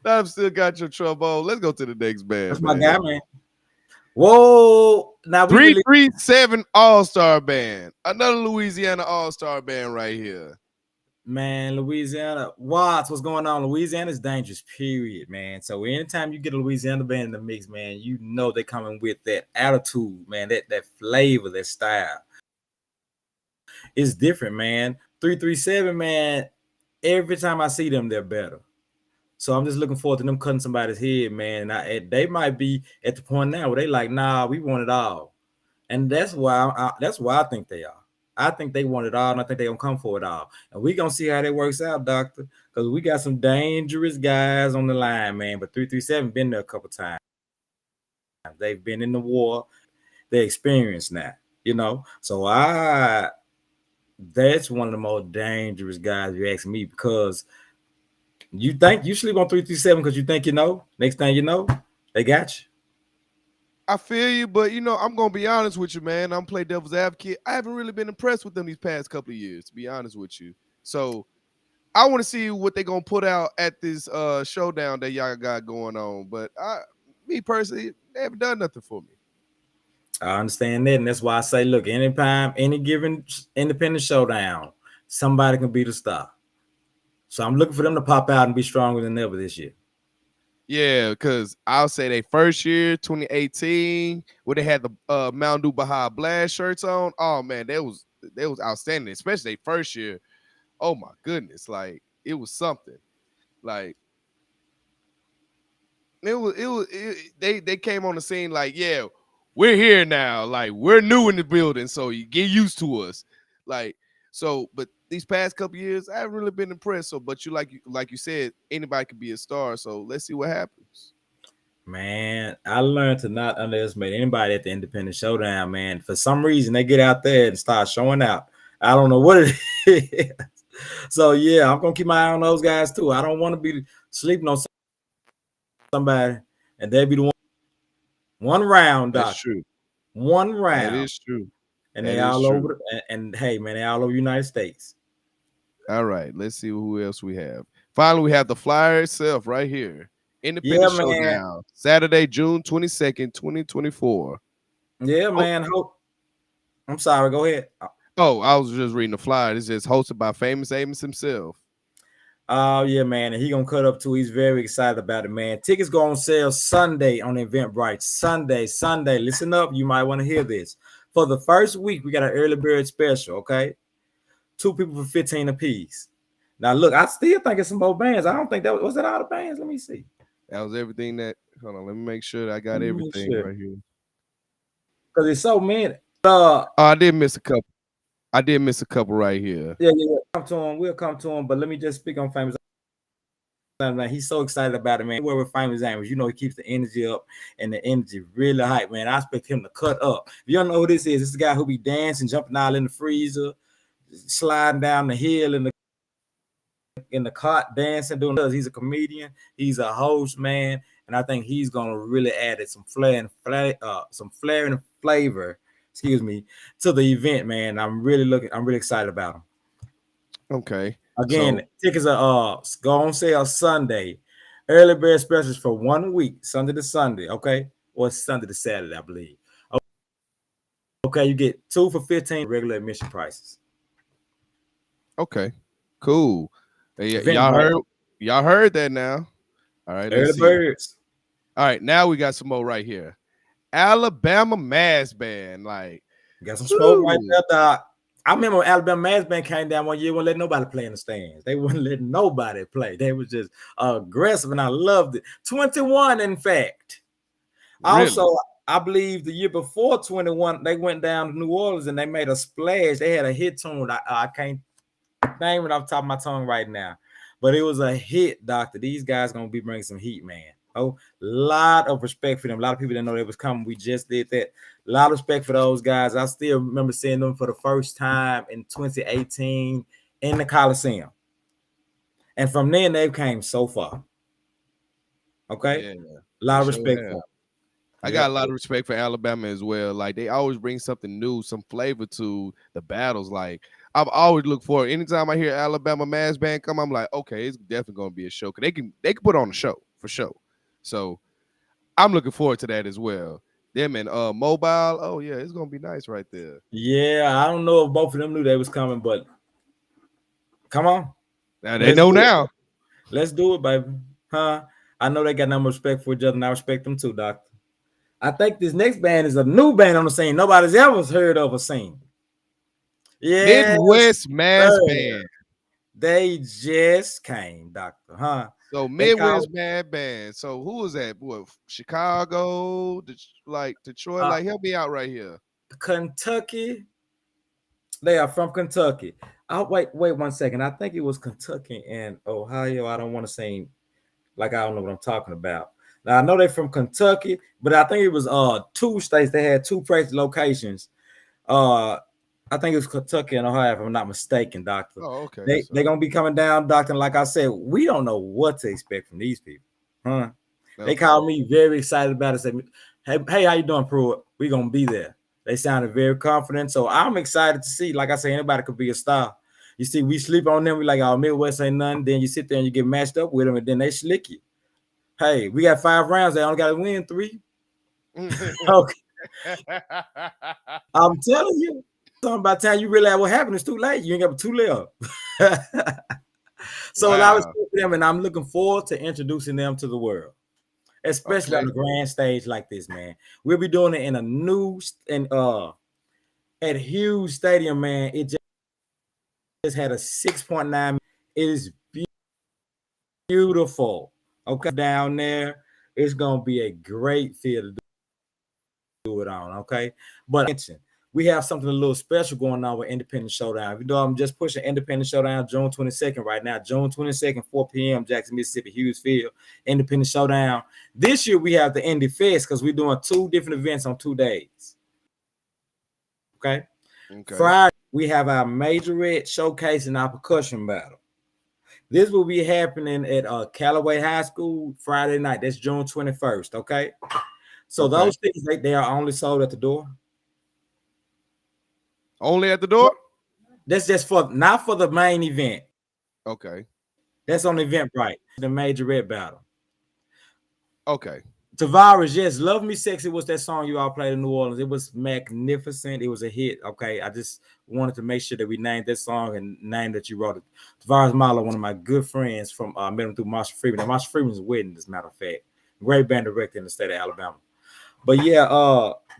I've still got your trombone. Let's go to the next band. That's my guy, man. Whoa! Now 337 All-Star Band, another Louisiana All-Star Band right here. Man, Louisiana, what's going on? Louisiana is dangerous, period, man. So anytime you get a Louisiana band in the mix, man, you know they're coming with that attitude, man, that flavor, that style. It's different, man. 337, man, every time I see them, they're better. So I'm just looking forward to them cutting somebody's head, man. They might be at the point now where they like, nah, we want it all. And that's why I think they are. I think they want it all, and I think they're going to come for it all. And we're going to see how that works out, Doctor, because we got some dangerous guys on the line, man. But 337 been there a couple times. They've been in the war. They're experienced now, you know. So that's one of the most dangerous guys, you ask me, because you think you sleep on 337 because you think you know. Next thing you know, they got you. I feel you, but you know, I'm gonna be honest with you, man. I'm play devil's advocate. I haven't really been impressed with them these past couple of years, to be honest with you. So I want to see what they're gonna put out at this showdown that y'all got going on. But me personally, they haven't done nothing for me. I understand that, and that's why I say, look, anytime, any given independent showdown, somebody can be the star. So I'm looking for them to pop out and be stronger than ever this year. Yeah, because I'll say they first year, 2018, where they had the Mountain Dew Baja Blast shirts on. Oh man, they was outstanding, especially their first year. Oh my goodness, like it was something. Like they came on the scene like, yeah, we're here now. Like we're new in the building, so you get used to us. Like so, but these past couple years, I haven't really been impressed. So, but like you said, anybody could be a star. So let's see what happens. Man, I learned to not underestimate anybody at the independent showdown, man. For some reason, they get out there and start showing out. I don't know what it is. So yeah, I'm gonna keep my eye on those guys too. I don't want to be sleeping on somebody and they be the one round, That's doc. true. One That round. is true. And That they is all true. over and hey man, they all over the United States. All right, let's see who else we have. Finally, we have the flyer itself right here. Yeah, Independent man. Showdown, Saturday, June 22nd, 2024. Yeah, Oh, man. I'm sorry, go ahead. oh, I was just reading the flyer. It's just hosted by Famous Amos himself. Oh yeah, man, and he gonna cut up too. He's very excited about it, man. Tickets go on sale Sunday on Eventbrite. Sunday. Listen up, you might want to hear this. For the first week, we got an early bird special. Okay, 2 people for 15 apiece. Now look, I still think it's some more bands. I don't think that was that all the bands. Let me see. That was everything that. Hold on, let me make sure that I got Let me make everything sure right here. because it's so many. Oh, I did miss a couple. I did miss a couple right here. Yeah. Come to him. We'll come to him. But let me just speak on Famous. Man, he's so excited about it, man. Where with Famous Amos, you know, he keeps the energy up and the energy really hype, man. I expect him to cut up. If you don't know who this is the guy who be dancing, jumping out in the freezer, sliding down the hill in the cot, dancing, doing this. He's a comedian, he's a host, man, and I think he's gonna really add some flair and flavor, excuse me, to the event, man. I'm really excited about him. Okay. Again, So, tickets are go on sale Sunday. Early bird specials for 1 week, Sunday to Sunday, okay? Or Sunday to Saturday, I believe. Okay, you get 2 for 15 regular admission prices. okay, cool. Eventbrite. Y'all heard that now. All right, let's Early see. birds. All right, now we got some more right here. Alabama Mass Band, like Got some smoke right woo. there, Doc. I remember Alabama Mass Band came down one year, wouldn't let nobody play in the stands. They wouldn't let nobody play. They was just aggressive, and I loved it. 21, in fact. Really? Also, I believe the year before 21, they went down to New Orleans and they made a splash. They had a hit tune. I can't name it off the top of my tongue right now, but it was a hit, Doctor. These guys gonna be bringing some heat, man. Oh, lot of respect for them. A lot of people didn't know they was coming. We just did that. A lot of respect for those guys. I still remember seeing them for the first time in 2018 in the Coliseum, and from then they came so far. Okay, Yeah, a lot of they sure respect have. for them. I got a lot of respect for Alabama as well. Like they always bring something new, some flavor to the battles. Like I've always looked for it. Anytime I hear Alabama Mass Band come, I'm like, okay, it's definitely gonna be a show. Cause they can put on a show for sure. So I'm looking forward to that as well. Them and Mobile. Oh yeah, it's gonna be nice right there. Yeah, I don't know if both of them knew they was coming, but come on. Now they know now. Let's do it, baby. Huh? I know they got no respect for each other, and I respect them too, Doctor. I think this next band is a new band on the scene. Nobody's ever heard of or seen. Yeah, Midwest Mass Band. they just came, Doctor. Huh? So They called Midwest Mad Band. So who was that? What, Chicago? Detroit? Like help me out right here. Kentucky. They are from Kentucky. Oh, wait 1 second. I think it was Kentucky and Ohio. I don't want to say like I don't know what I'm talking about. Now I know they're from Kentucky, but I think it was 2 states. They had 2 practice locations. I think it was Kentucky and Ohio, if I'm not mistaken, Doctor. Oh, okay. They're gonna be coming down, Doctor. And like I said, we don't know what to expect from these people. Huh? Okay. They called me very excited about it. Said, hey, how you doing, Pruitt? We're gonna be there. They sounded very confident. So I'm excited to see. Like I say, anybody could be a star. You see, we sleep on them. We like, our Midwest ain't nothing. Then you sit there and you get matched up with them, and then they slick you. Hey, we got 5 rounds. They only got to win 3. Okay. I'm telling you. By the time you realize what happened, it's too late. You ain't got 2 left. So wow. I was with them, and I'm looking forward to introducing them to the world, especially on the grand stage like this, man. We'll be doing it in a new and at huge stadium, man. It just had a 6.9. It is beautiful. Okay, down there, it's gonna be a great field to do it on. Okay, but we have something a little special going on with Independent Showdown. You know, I'm just pushing Independent Showdown June 22nd right now. June 22nd, 4 p.m., Jackson, Mississippi, Hughes Field, Independent Showdown. This year we have the Indie Fest because we're doing 2 different events on 2 days. Okay. Friday, we have our Majorette showcase and our percussion battle. This will be happening at Callaway High School Friday night. That's June 21st. Okay. So those things, they are only sold at the door. Only at the door? That's just for not for the main event. Okay. That's on Eventbrite, the Majorette battle. Okay. Tavares, yes, Love Me Sexy was that song you all played in New Orleans. It was magnificent. It was a hit. Okay. I just wanted to make sure that we named that song and name that you wrote it. Tavares Marlowe, one of my good friends from met him through Marshall Freeman. And Marshall Freeman's wedding, as a matter of fact. Great band director in the state of Alabama. But yeah,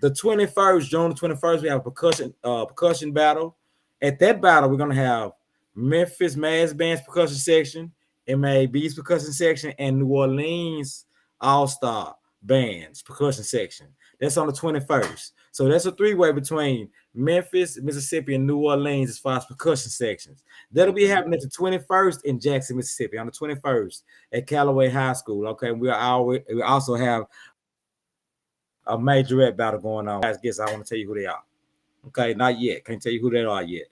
the 21st, June 21st, we have a percussion battle. At that battle, we're gonna have Memphis Mass Band's percussion section, MAB's percussion section, and New Orleans Allstar Band's percussion section. That's on the 21st. So that's a 3-way between Memphis, Mississippi, and New Orleans as far as percussion sections. That'll be happening at the 21st in Jackson, Mississippi, on the 21st at Callaway High School. Okay, we also have a Majorette battle going on. I guess I want to tell you who they are. Okay, not yet. Can't tell you who they are yet.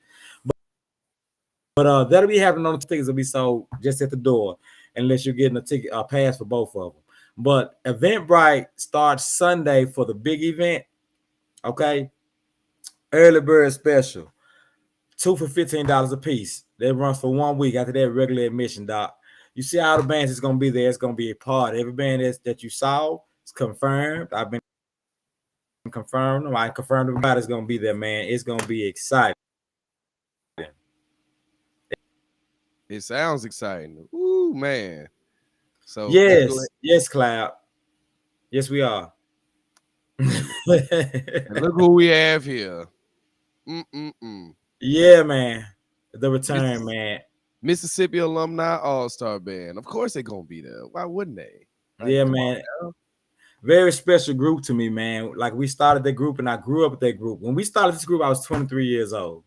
But that'll be happening on the tickets will be sold just at the door, unless you're getting a ticket pass for both of them. But Eventbrite starts Sunday for the big event. Okay, early bird special, 2 for $15 a piece. That runs for 1 week. After that, regular admission, doc. You see all the bands that's gonna be there. It's gonna be a party. Every band that you saw is confirmed. I've been confirmed. I confirmed everybody's gonna be there, man. It's gonna be exciting. It sounds exciting. Ooh, man. So yes, Cloud. Yes, we are. Look who we have here. Yeah, man. The return, man. Mississippi Alumni All-Star Band. Of course they're gonna be there. Why wouldn't they? Right? Yeah, man. Very special group to me, man. Like we started that group and I grew up with that group. When we started this group, I was 23 years old.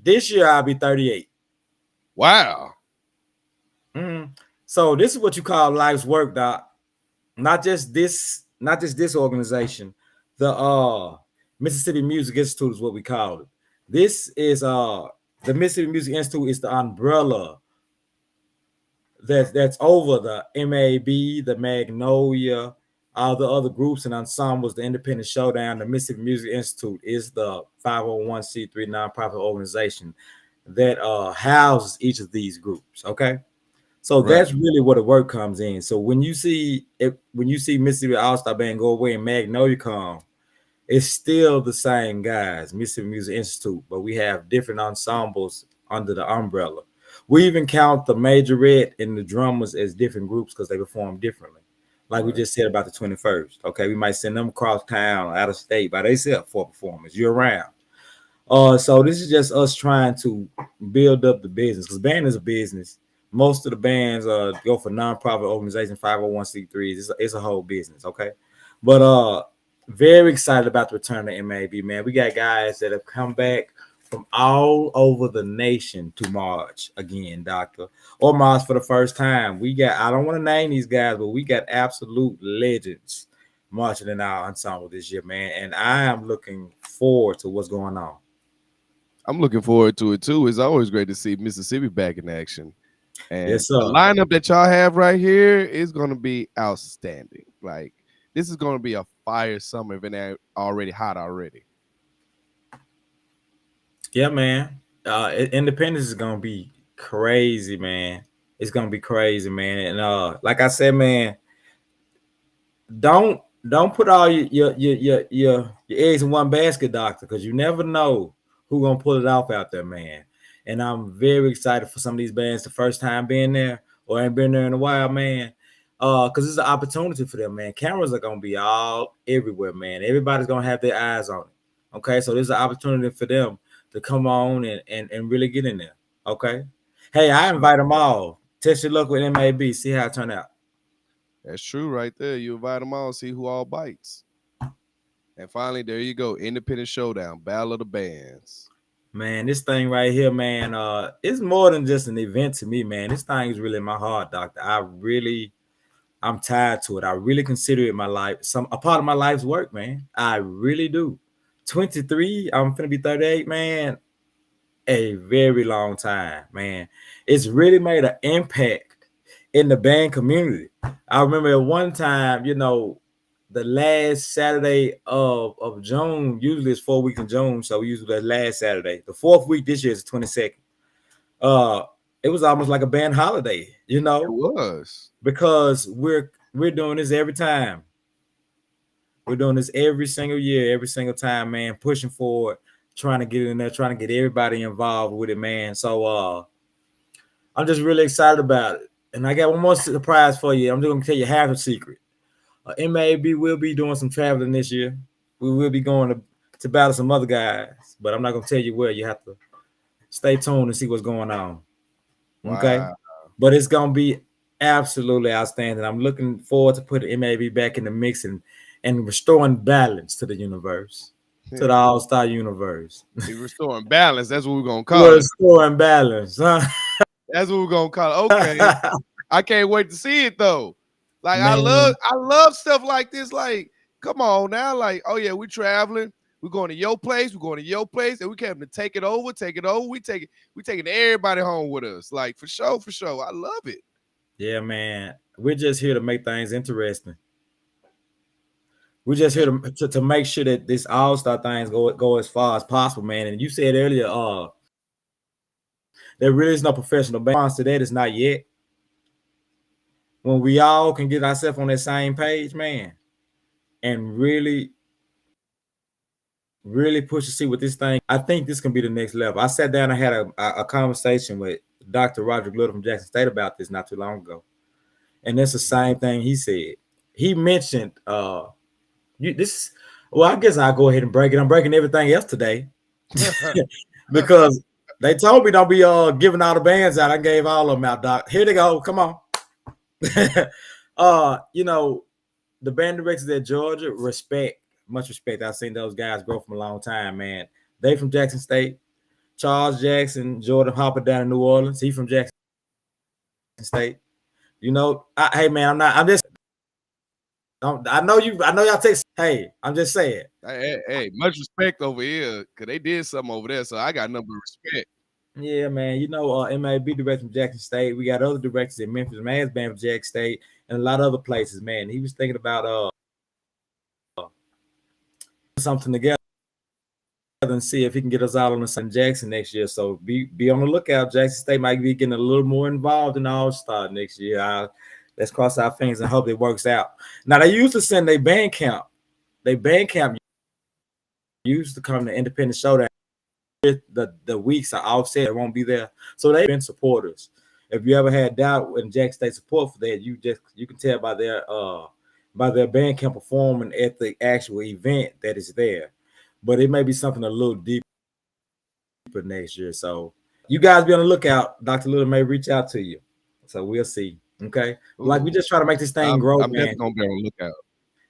This year I'll be 38. Wow. So this is what you call life's work, doc. Not just this organization. The Mississippi Music Institute is what we call it. This is the Mississippi Music Institute is the umbrella that's over the MAB, the Magnolia, all the other groups and ensembles, the Independent Showdown. The Mississippi Music Institute is the 501c3 nonprofit organization that houses each of these groups. Okay, so that's really where the work comes in. So when you see Mississippi All-Star Band go away and Magnolia come, it's still the same guys, Mississippi Music Institute, but we have different ensembles under the umbrella. We even count the Majorette and the drummers as different groups because they perform differently. Like we just said about the 21st. Okay, we might send them across town or out of state by themselves for performance year round. So this is just us trying to build up the business because band is a business. Most of the bands go for nonprofit organizations, 501c3s. It's a whole business, okay? But very excited about the return of MAB, man. We got guys that have come back from all over the nation to march again, doctor, or march for the first time. We got, I don't want to name these guys, but we got absolute legends marching in our ensemble this year, man. And I am looking forward to what's going on. I'm looking forward to it too. It's always great to see Mississippi back in action. And yes, the lineup that y'all have right here is going to be outstanding. Like, this is going to be a fire summer if it ain't already hot already. Yeah, man. Independence is going to be crazy, man. It's going to be crazy, man. And like I said, man, don't put all your eggs in one basket, doctor, because you never know who's going to pull it off out there, man. And I'm very excited for some of these bands the first time being there or ain't been there in a while, man. Because it's an opportunity for them, man. Cameras are gonna be all everywhere, man. Everybody's gonna have their eyes on it. Okay, so there's an opportunity for them to come on and really get in there. Okay. Hey, I invite them all. Test your luck with MAB, see how it turn out. That's true, right there. You invite them all, see who all bites. And finally, there you go. Independent Showdown, Battle of the Bands. Man, this thing right here, man, it's more than just an event to me, man. This thing is really in my heart, doctor. I'm tied to it. I really consider it my life, a part of my life's work, man. I really do. 23, I'm finna be 38, man. A very long time, man. It's really made an impact in the band community. I remember at one time, the last Saturday of June, usually it's 4 weeks in June, so we usually the last Saturday. The fourth week this year is the 22nd. Uh, it was almost like a band holiday, It was. because we're doing this every time. We're doing this every single year, every single time, man, pushing forward, trying to get in there, trying to get everybody involved with it, man. So I'm just really excited about it. And I got one more surprise for you. I'm just gonna tell you half the secret. MAB will be doing some traveling this year. We will be going to battle some other guys, but I'm not gonna tell you where. You have to stay tuned and see what's going on. Okay. Wow. But it's gonna be absolutely outstanding. I'm looking forward to putting MAB back in the mix and restoring balance to the universe, to the All-Star universe. He's restoring balance. That's what we're gonna call We're it. restoring balance. Huh? That's what we're gonna call it. Okay. I can't wait to see it though. Like Man. I love stuff like this. Like, come on now. Like, oh yeah, we're traveling. We're going to your place. We're going to your place, and we came to take it over. We taking everybody home with us. Like for sure. I love it. Yeah, man. We're just here to make things interesting. We're just here to make sure that this All-Star things go as far as possible, man. And you said earlier, there really is no professional band. To that is not yet. When we all can get ourselves on that same page, man, and really push to see what this thing. I think this can be the next level. I sat down and had a conversation with Dr. Roderick Little from Jackson State about this not too long ago, and that's the same thing he said. He mentioned this. Well, I guess I'll go ahead and break it. I'm breaking everything else today because they told me don't be giving all the bands out. I gave all of them out, Doc. Here they go. Come on. The band directors at Georgia, much respect. I've seen those guys grow from a long time, man. They from Jackson State. Charles Jackson, Jordan Hopper down in New Orleans. He from Jackson State. Hey man, I know y'all take. Hey, I'm just saying. Hey, much respect over here because they did something over there, so I got number of respect. Yeah, man. MAB director from Jackson State. We got other directors in Memphis, Man's band from Jackson State, and a lot of other places, man. He was thinking about something together and see if he can get us out on the Sun Jackson next year. So be on the lookout. Jackson State might be getting a little more involved in the All-Star next year. Let's cross our fingers and hope it works out. Now they used to send their band camp. They band camp used to come to Independent Showdown. The weeks are offset, it won't be there. So they've been supporters. If you ever had doubt in Jackson State support for that, you can tell by their band camp performing at the actual event that is there. But it may be something a little deeper next year. So you guys be on the lookout. Dr. Little may reach out to you. So we'll see. Okay. Ooh. Like we just try to make this thing grow, I'm man. definitely gonna be on the lookout.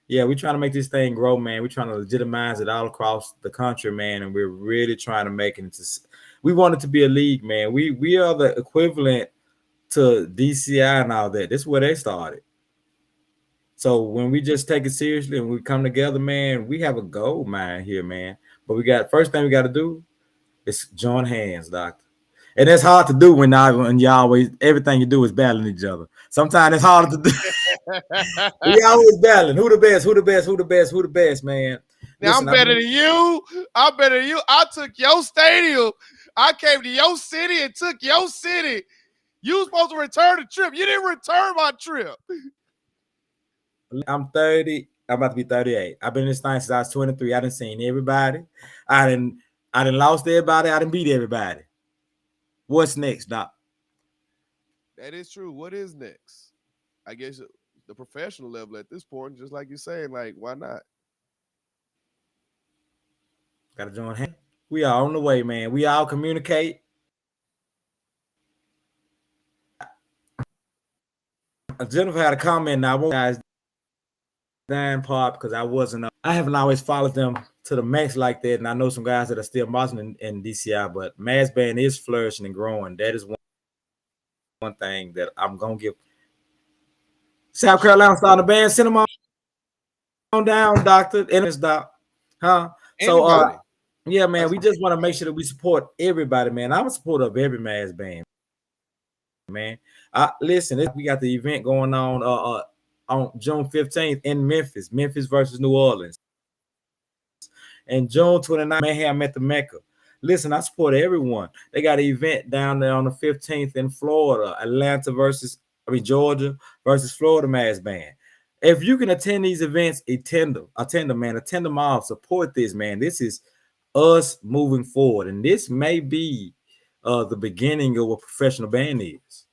Yeah, we're trying to make this thing grow, man. We're trying to legitimize it all across the country, man. And we're really trying to make it into. We want it to be a league, man. We are the equivalent to DCI and all that. This is where they started. So when we just take it seriously and we come together, man, we have a gold mine here, man. But first thing we got to do is join hands, doctor. And it's hard to do when you always everything you do is battling each other. Sometimes it's hard to do. We always battling. Who the best, man. Now listen, I'm better than you. I'm better than you. I took your stadium. I came to your city and took your city. You were supposed to return the trip. You didn't return my trip. I'm 30. I'm about to be 38. I've been in this thing since I was 23. I done seen everybody. I done lost everybody. I done beat everybody. What's next, Doc? That is true. What is next? I guess the professional level at this point, just like you're saying, like, why not? Gotta join hands. We are on the way, man. We all communicate. Jennifer had a comment now. Guys, dying part because I wasn't. I haven't always followed them to the max like that, and I know some guys that are still marching in DCI. But Mass Band is flourishing and growing. That is one thing that I'm gonna give. South Carolina starting the band. Send them on down, Doctor. And Doc, huh? So, Anybody. yeah, man, we just want to make sure that we support everybody, man. I'm a supporter of every Mass Band, man. Listen, we got the event going on June 15th in Memphis versus New Orleans. And June 29th, Mayhem at the Mecca. Listen, I support everyone. They got an event down there on the 15th in Florida, Georgia versus Florida Mass Band. If you can attend these events, attend them all. Support this, man. This is us moving forward, and this may be the beginning of what professional band is.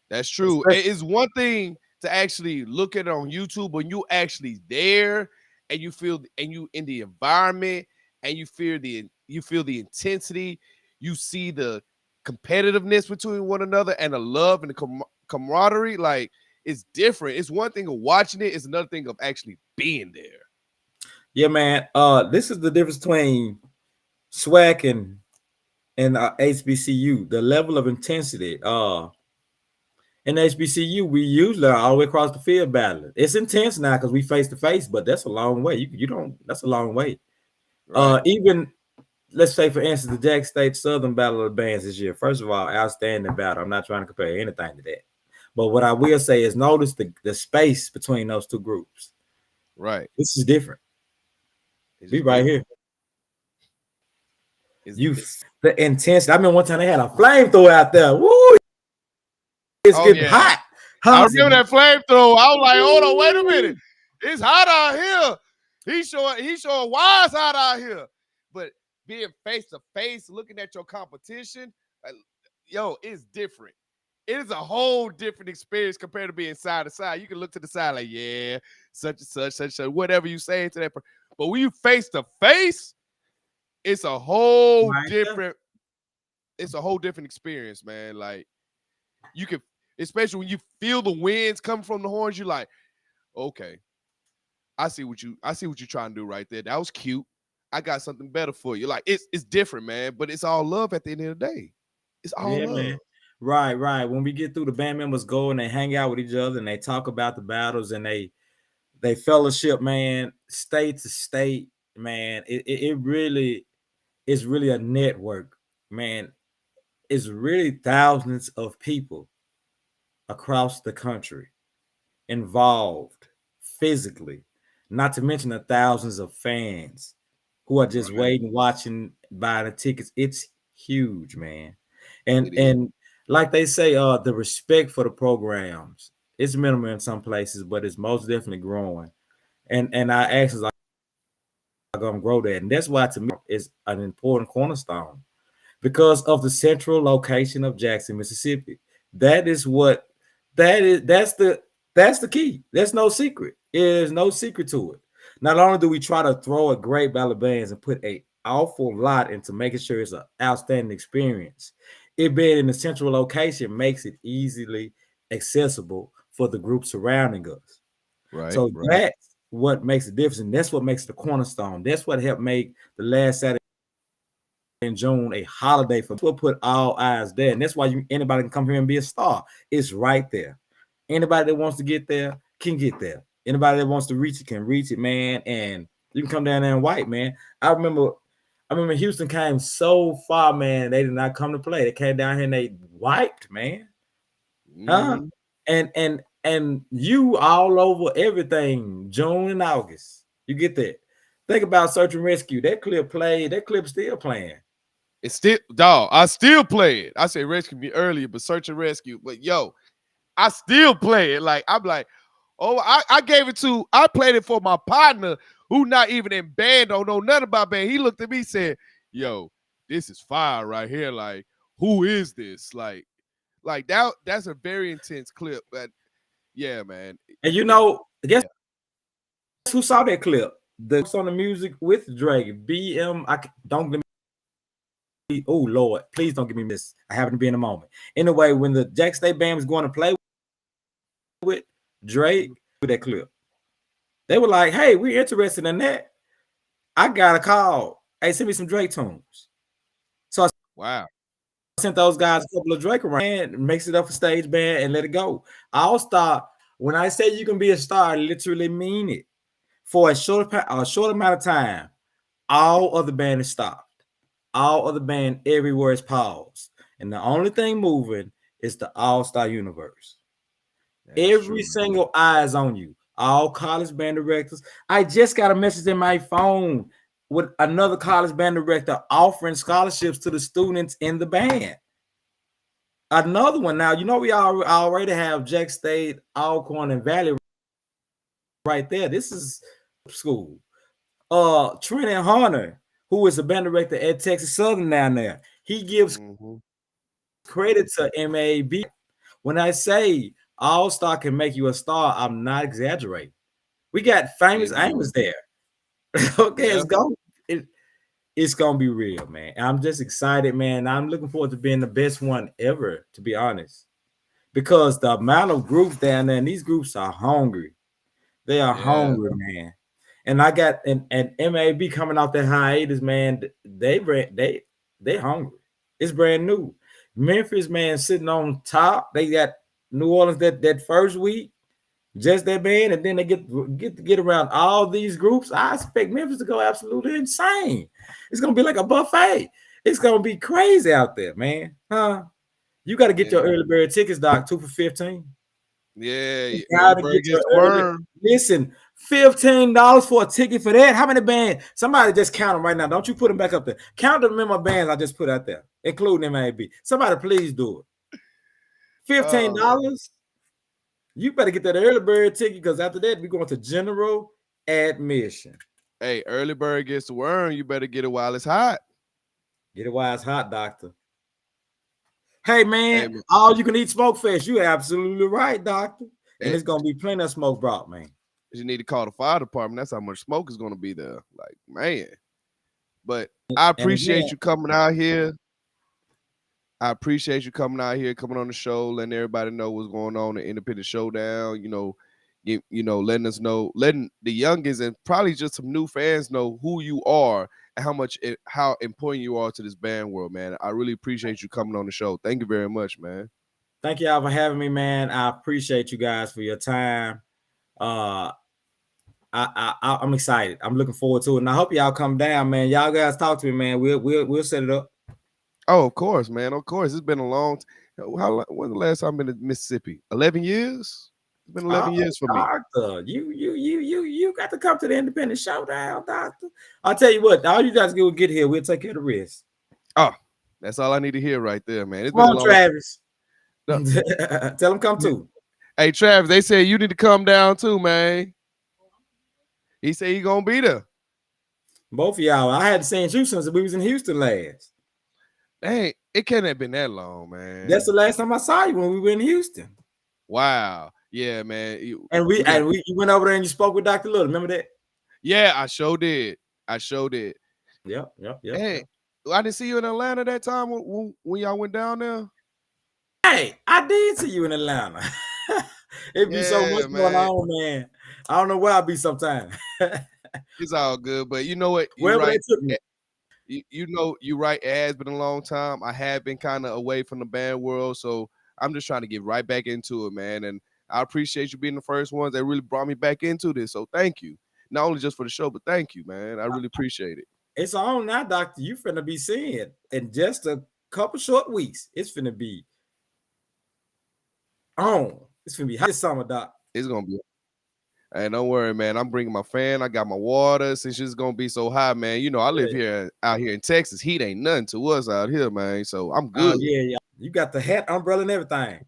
That's true. It's one thing to actually look at it on YouTube when you actually there and you feel and you in the environment and you feel the intensity, you see the competitiveness between one another and the love and the camaraderie. Like, it's different. It's one thing of watching it, it's another thing of actually being there. Yeah, man. This is the difference between SWAC and HBCU. The level of intensity. In HBCU, we usually are all the way across the field battling. It's intense now because we face to face, but that's a long way. You don't. That's a long way. Right. Even let's say, for instance, the Jack State Southern Battle of the Bands this year. First of all, outstanding battle. I'm not trying to compare anything to that, but what I will say is notice the space between those two groups. Right. This is different. Be right here. The intensity. I mean, one time they had a flamethrower out there. Woo! It's getting hot. I remember that flamethrower. I was like, hold on, wait a minute. It's hot out here. He's showing why it's hot out here. But being face to face, looking at your competition, it's different. It is a whole different experience compared to being side to side. You can look to the side like, yeah, such and such, whatever you say to that person. But when you face to face, it's a whole different. It's a whole different experience, man. Like, you can, especially when you feel the winds coming from the horns, you're like, okay, I see what you're trying to do right there. That was cute. I got something better for you. Like, it's different, man. But it's all love at the end of the day. It's all love. Man. Right. When we get through, the band members go and they hang out with each other and they talk about the battles and they fellowship, man, state to state, man. It really is really a network, man. It's really thousands of people across the country involved physically, not to mention the thousands of fans who are just waiting, watching, buying the tickets. It's huge, man. And like they say, the respect for the programs, it's minimal in some places, but it's most definitely growing. And our actions are going to grow that. And that's why, to me, is an important cornerstone because of the central location of Jackson, Mississippi. That's the key. There's no secret. There's no secret to it. Not only do we try to throw a great battle of bands and put an awful lot into making sure it's an outstanding experience, it being in the central location makes it easily accessible for the group surrounding us. Right. So that's what makes the difference, and that's what makes the cornerstone. That's what helped make the last Saturday in June a holiday for people. Put all eyes there, and that's why anybody can come here and be a star. It's right there. Anybody that wants to get there can get there. Anybody that wants to reach it can reach it, man. And you can come down there and white, man. I remember Houston came so far, man. They did not come to play. They came down here and they wiped, man. And you all over everything, June and August. You get that. Think about Search and Rescue. That clip played. That clip still playing. It's still, dog. I still play it. I said Rescue me earlier, but Search and Rescue. But I still play it. Like, I'm like, oh, I played it for my partner who not even in band, don't know nothing about band. He looked at me and said, yo, this is fire right here. Like, who is this? Like that's a very intense clip. But yeah, man. And guess who saw that clip? The on the music with Drake. Don't give me. Oh Lord, please don't give me this. I happen to be in a moment. Anyway, when the Jack State Band was going to play with Drake, with that clip. They were like, "Hey, we're interested in that." I got a call. Hey, send me some Drake tunes. So I Wow. sent those guys a couple of Drake around, mix it up for stage band, and let it go. All-Star. When I say you can be a star, I literally mean it. For a short amount of time, all other band is stopped. All other band everywhere is paused, and the only thing moving is the All-Star universe. That's true, Every man. single eye is on you. All college band directors. I just got a message in my phone with another college band director offering scholarships to the students in the band. Another one now, we already have Jack State, Alcorn, and Valley right there. This is school. Trent and Hunter, who is a band director at Texas Southern down there, he gives credit to MAB. When I say All-Star can make you a star, I'm not exaggerating. We got famous Amos there. Okay, yeah. It's gonna be real, man. I'm just excited, man. I'm looking forward to being the best one ever, to be honest, because the amount of groups down there, and these groups are hungry. They are hungry, man. And I got and MAB coming off that hiatus, man. They hungry. It's brand new. Memphis, man, sitting on top. They got New Orleans that first week, just that band, and then they get around all these groups. I expect Memphis to go absolutely insane. It's gonna be like a buffet. It's gonna be crazy out there, man. You got to get your early bird tickets, Doc. 2 for $15. Yeah, you gotta get your early. Listen, $15 for a ticket for that. How many bands? Somebody just count them right now. Don't you put them back up there. Count the member bands I just put out there, including MAB. Somebody please do it. $15. You better get that early bird ticket, because after that, we're going to general admission. Hey, early bird gets the worm. You better get it while it's hot. Get it while it's hot, doctor. Hey, man, all you can eat smoke fest. You're absolutely right, doctor. And it's going to be plenty of smoke brought, man. You need to call the fire department. That's how much smoke is going to be there. Like, man. But I appreciate you coming out here. I appreciate you coming out here, coming on the show, letting everybody know what's going on in Independent Showdown. Letting us know, letting the youngest and probably just some new fans know who you are and how important you are to this band world, man. I really appreciate you coming on the show. Thank you very much, man. Thank y'all for having me, man. I appreciate you guys for your time. I'm excited. I'm looking forward to it, and I hope y'all come down, man. Y'all guys talk to me, man. We'll set it up. Oh, of course, man. Of course. It's been a long time. When's the last time I've been to Mississippi? 11 years? It's been 11 years for me. Doctor, you got to come to the Independent Showdown, doctor. I'll tell you what, all you guys get here, we'll take care of the rest. Oh, that's all I need to hear right there, man. Come on, Travis. No. Tell him come too. Hey, Travis, they said you need to come down too, man. He said he gonna be there. Both of y'all. I hadn't seen you since we was in Houston last. Dang, it can't have been that long, man. That's the last time I saw you, when we were in Houston. Wow. Yeah, man. You went over there and you spoke with Dr. Little. Remember that? Yeah, I sure did. Yep. Hey, I didn't see you in Atlanta that time when y'all went down there. Hey, I did see you in Atlanta. It be so much going on, man. I don't know where I'll be sometime. It's all good, but you know what? Wherever they took me. You're right. It has been a long time. I have been kind of away from the band world, so I'm just trying to get right back into it, man. And I appreciate you being the first ones that really brought me back into this. So thank you. Not only just for the show, but thank you, man. I really appreciate it. It's on now, doctor. You finna be seeing in just a couple short weeks. It's finna be on. It's finna be hot this summer, doc. It's gonna be. Hey, don't worry, man. I'm bringing my fan. I got my water. Since it's gonna be so hot, man. You know, I live out here in Texas. Heat ain't nothing to us out here, man. So I'm good. Yeah. You got the hat, umbrella, and everything.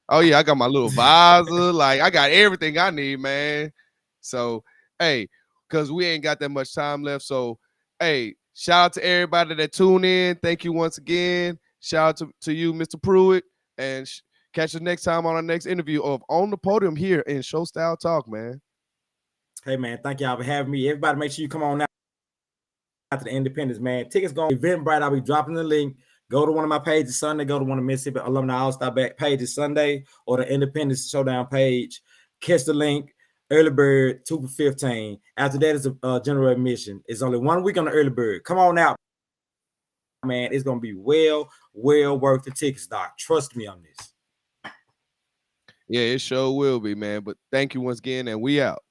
Oh yeah, I got my little visor. Like I got everything I need, man. So hey, because we ain't got that much time left. So hey, shout out to everybody that tuned in. Thank you once again. Shout out to you, Mr. Pruitt, and catch you next time on our next interview of On the Podium here in Show Style Talk, man. Hey, man, thank y'all for having me. Everybody make sure you come on out to the Independence, man. Tickets going Eventbrite. I'll be dropping the link. Go to one of my pages Sunday. Go to one of Mississippi Alumni Allstar Band pages Sunday, or the Independence Showdown page. Catch the link. Early bird, 2 for 15. After that is a general admission. It's only 1 week on the early bird. Come on out, man. It's gonna be well worth the tickets, Doc. Trust me on this. Yeah, it sure will be, man. But thank you once again, and we out.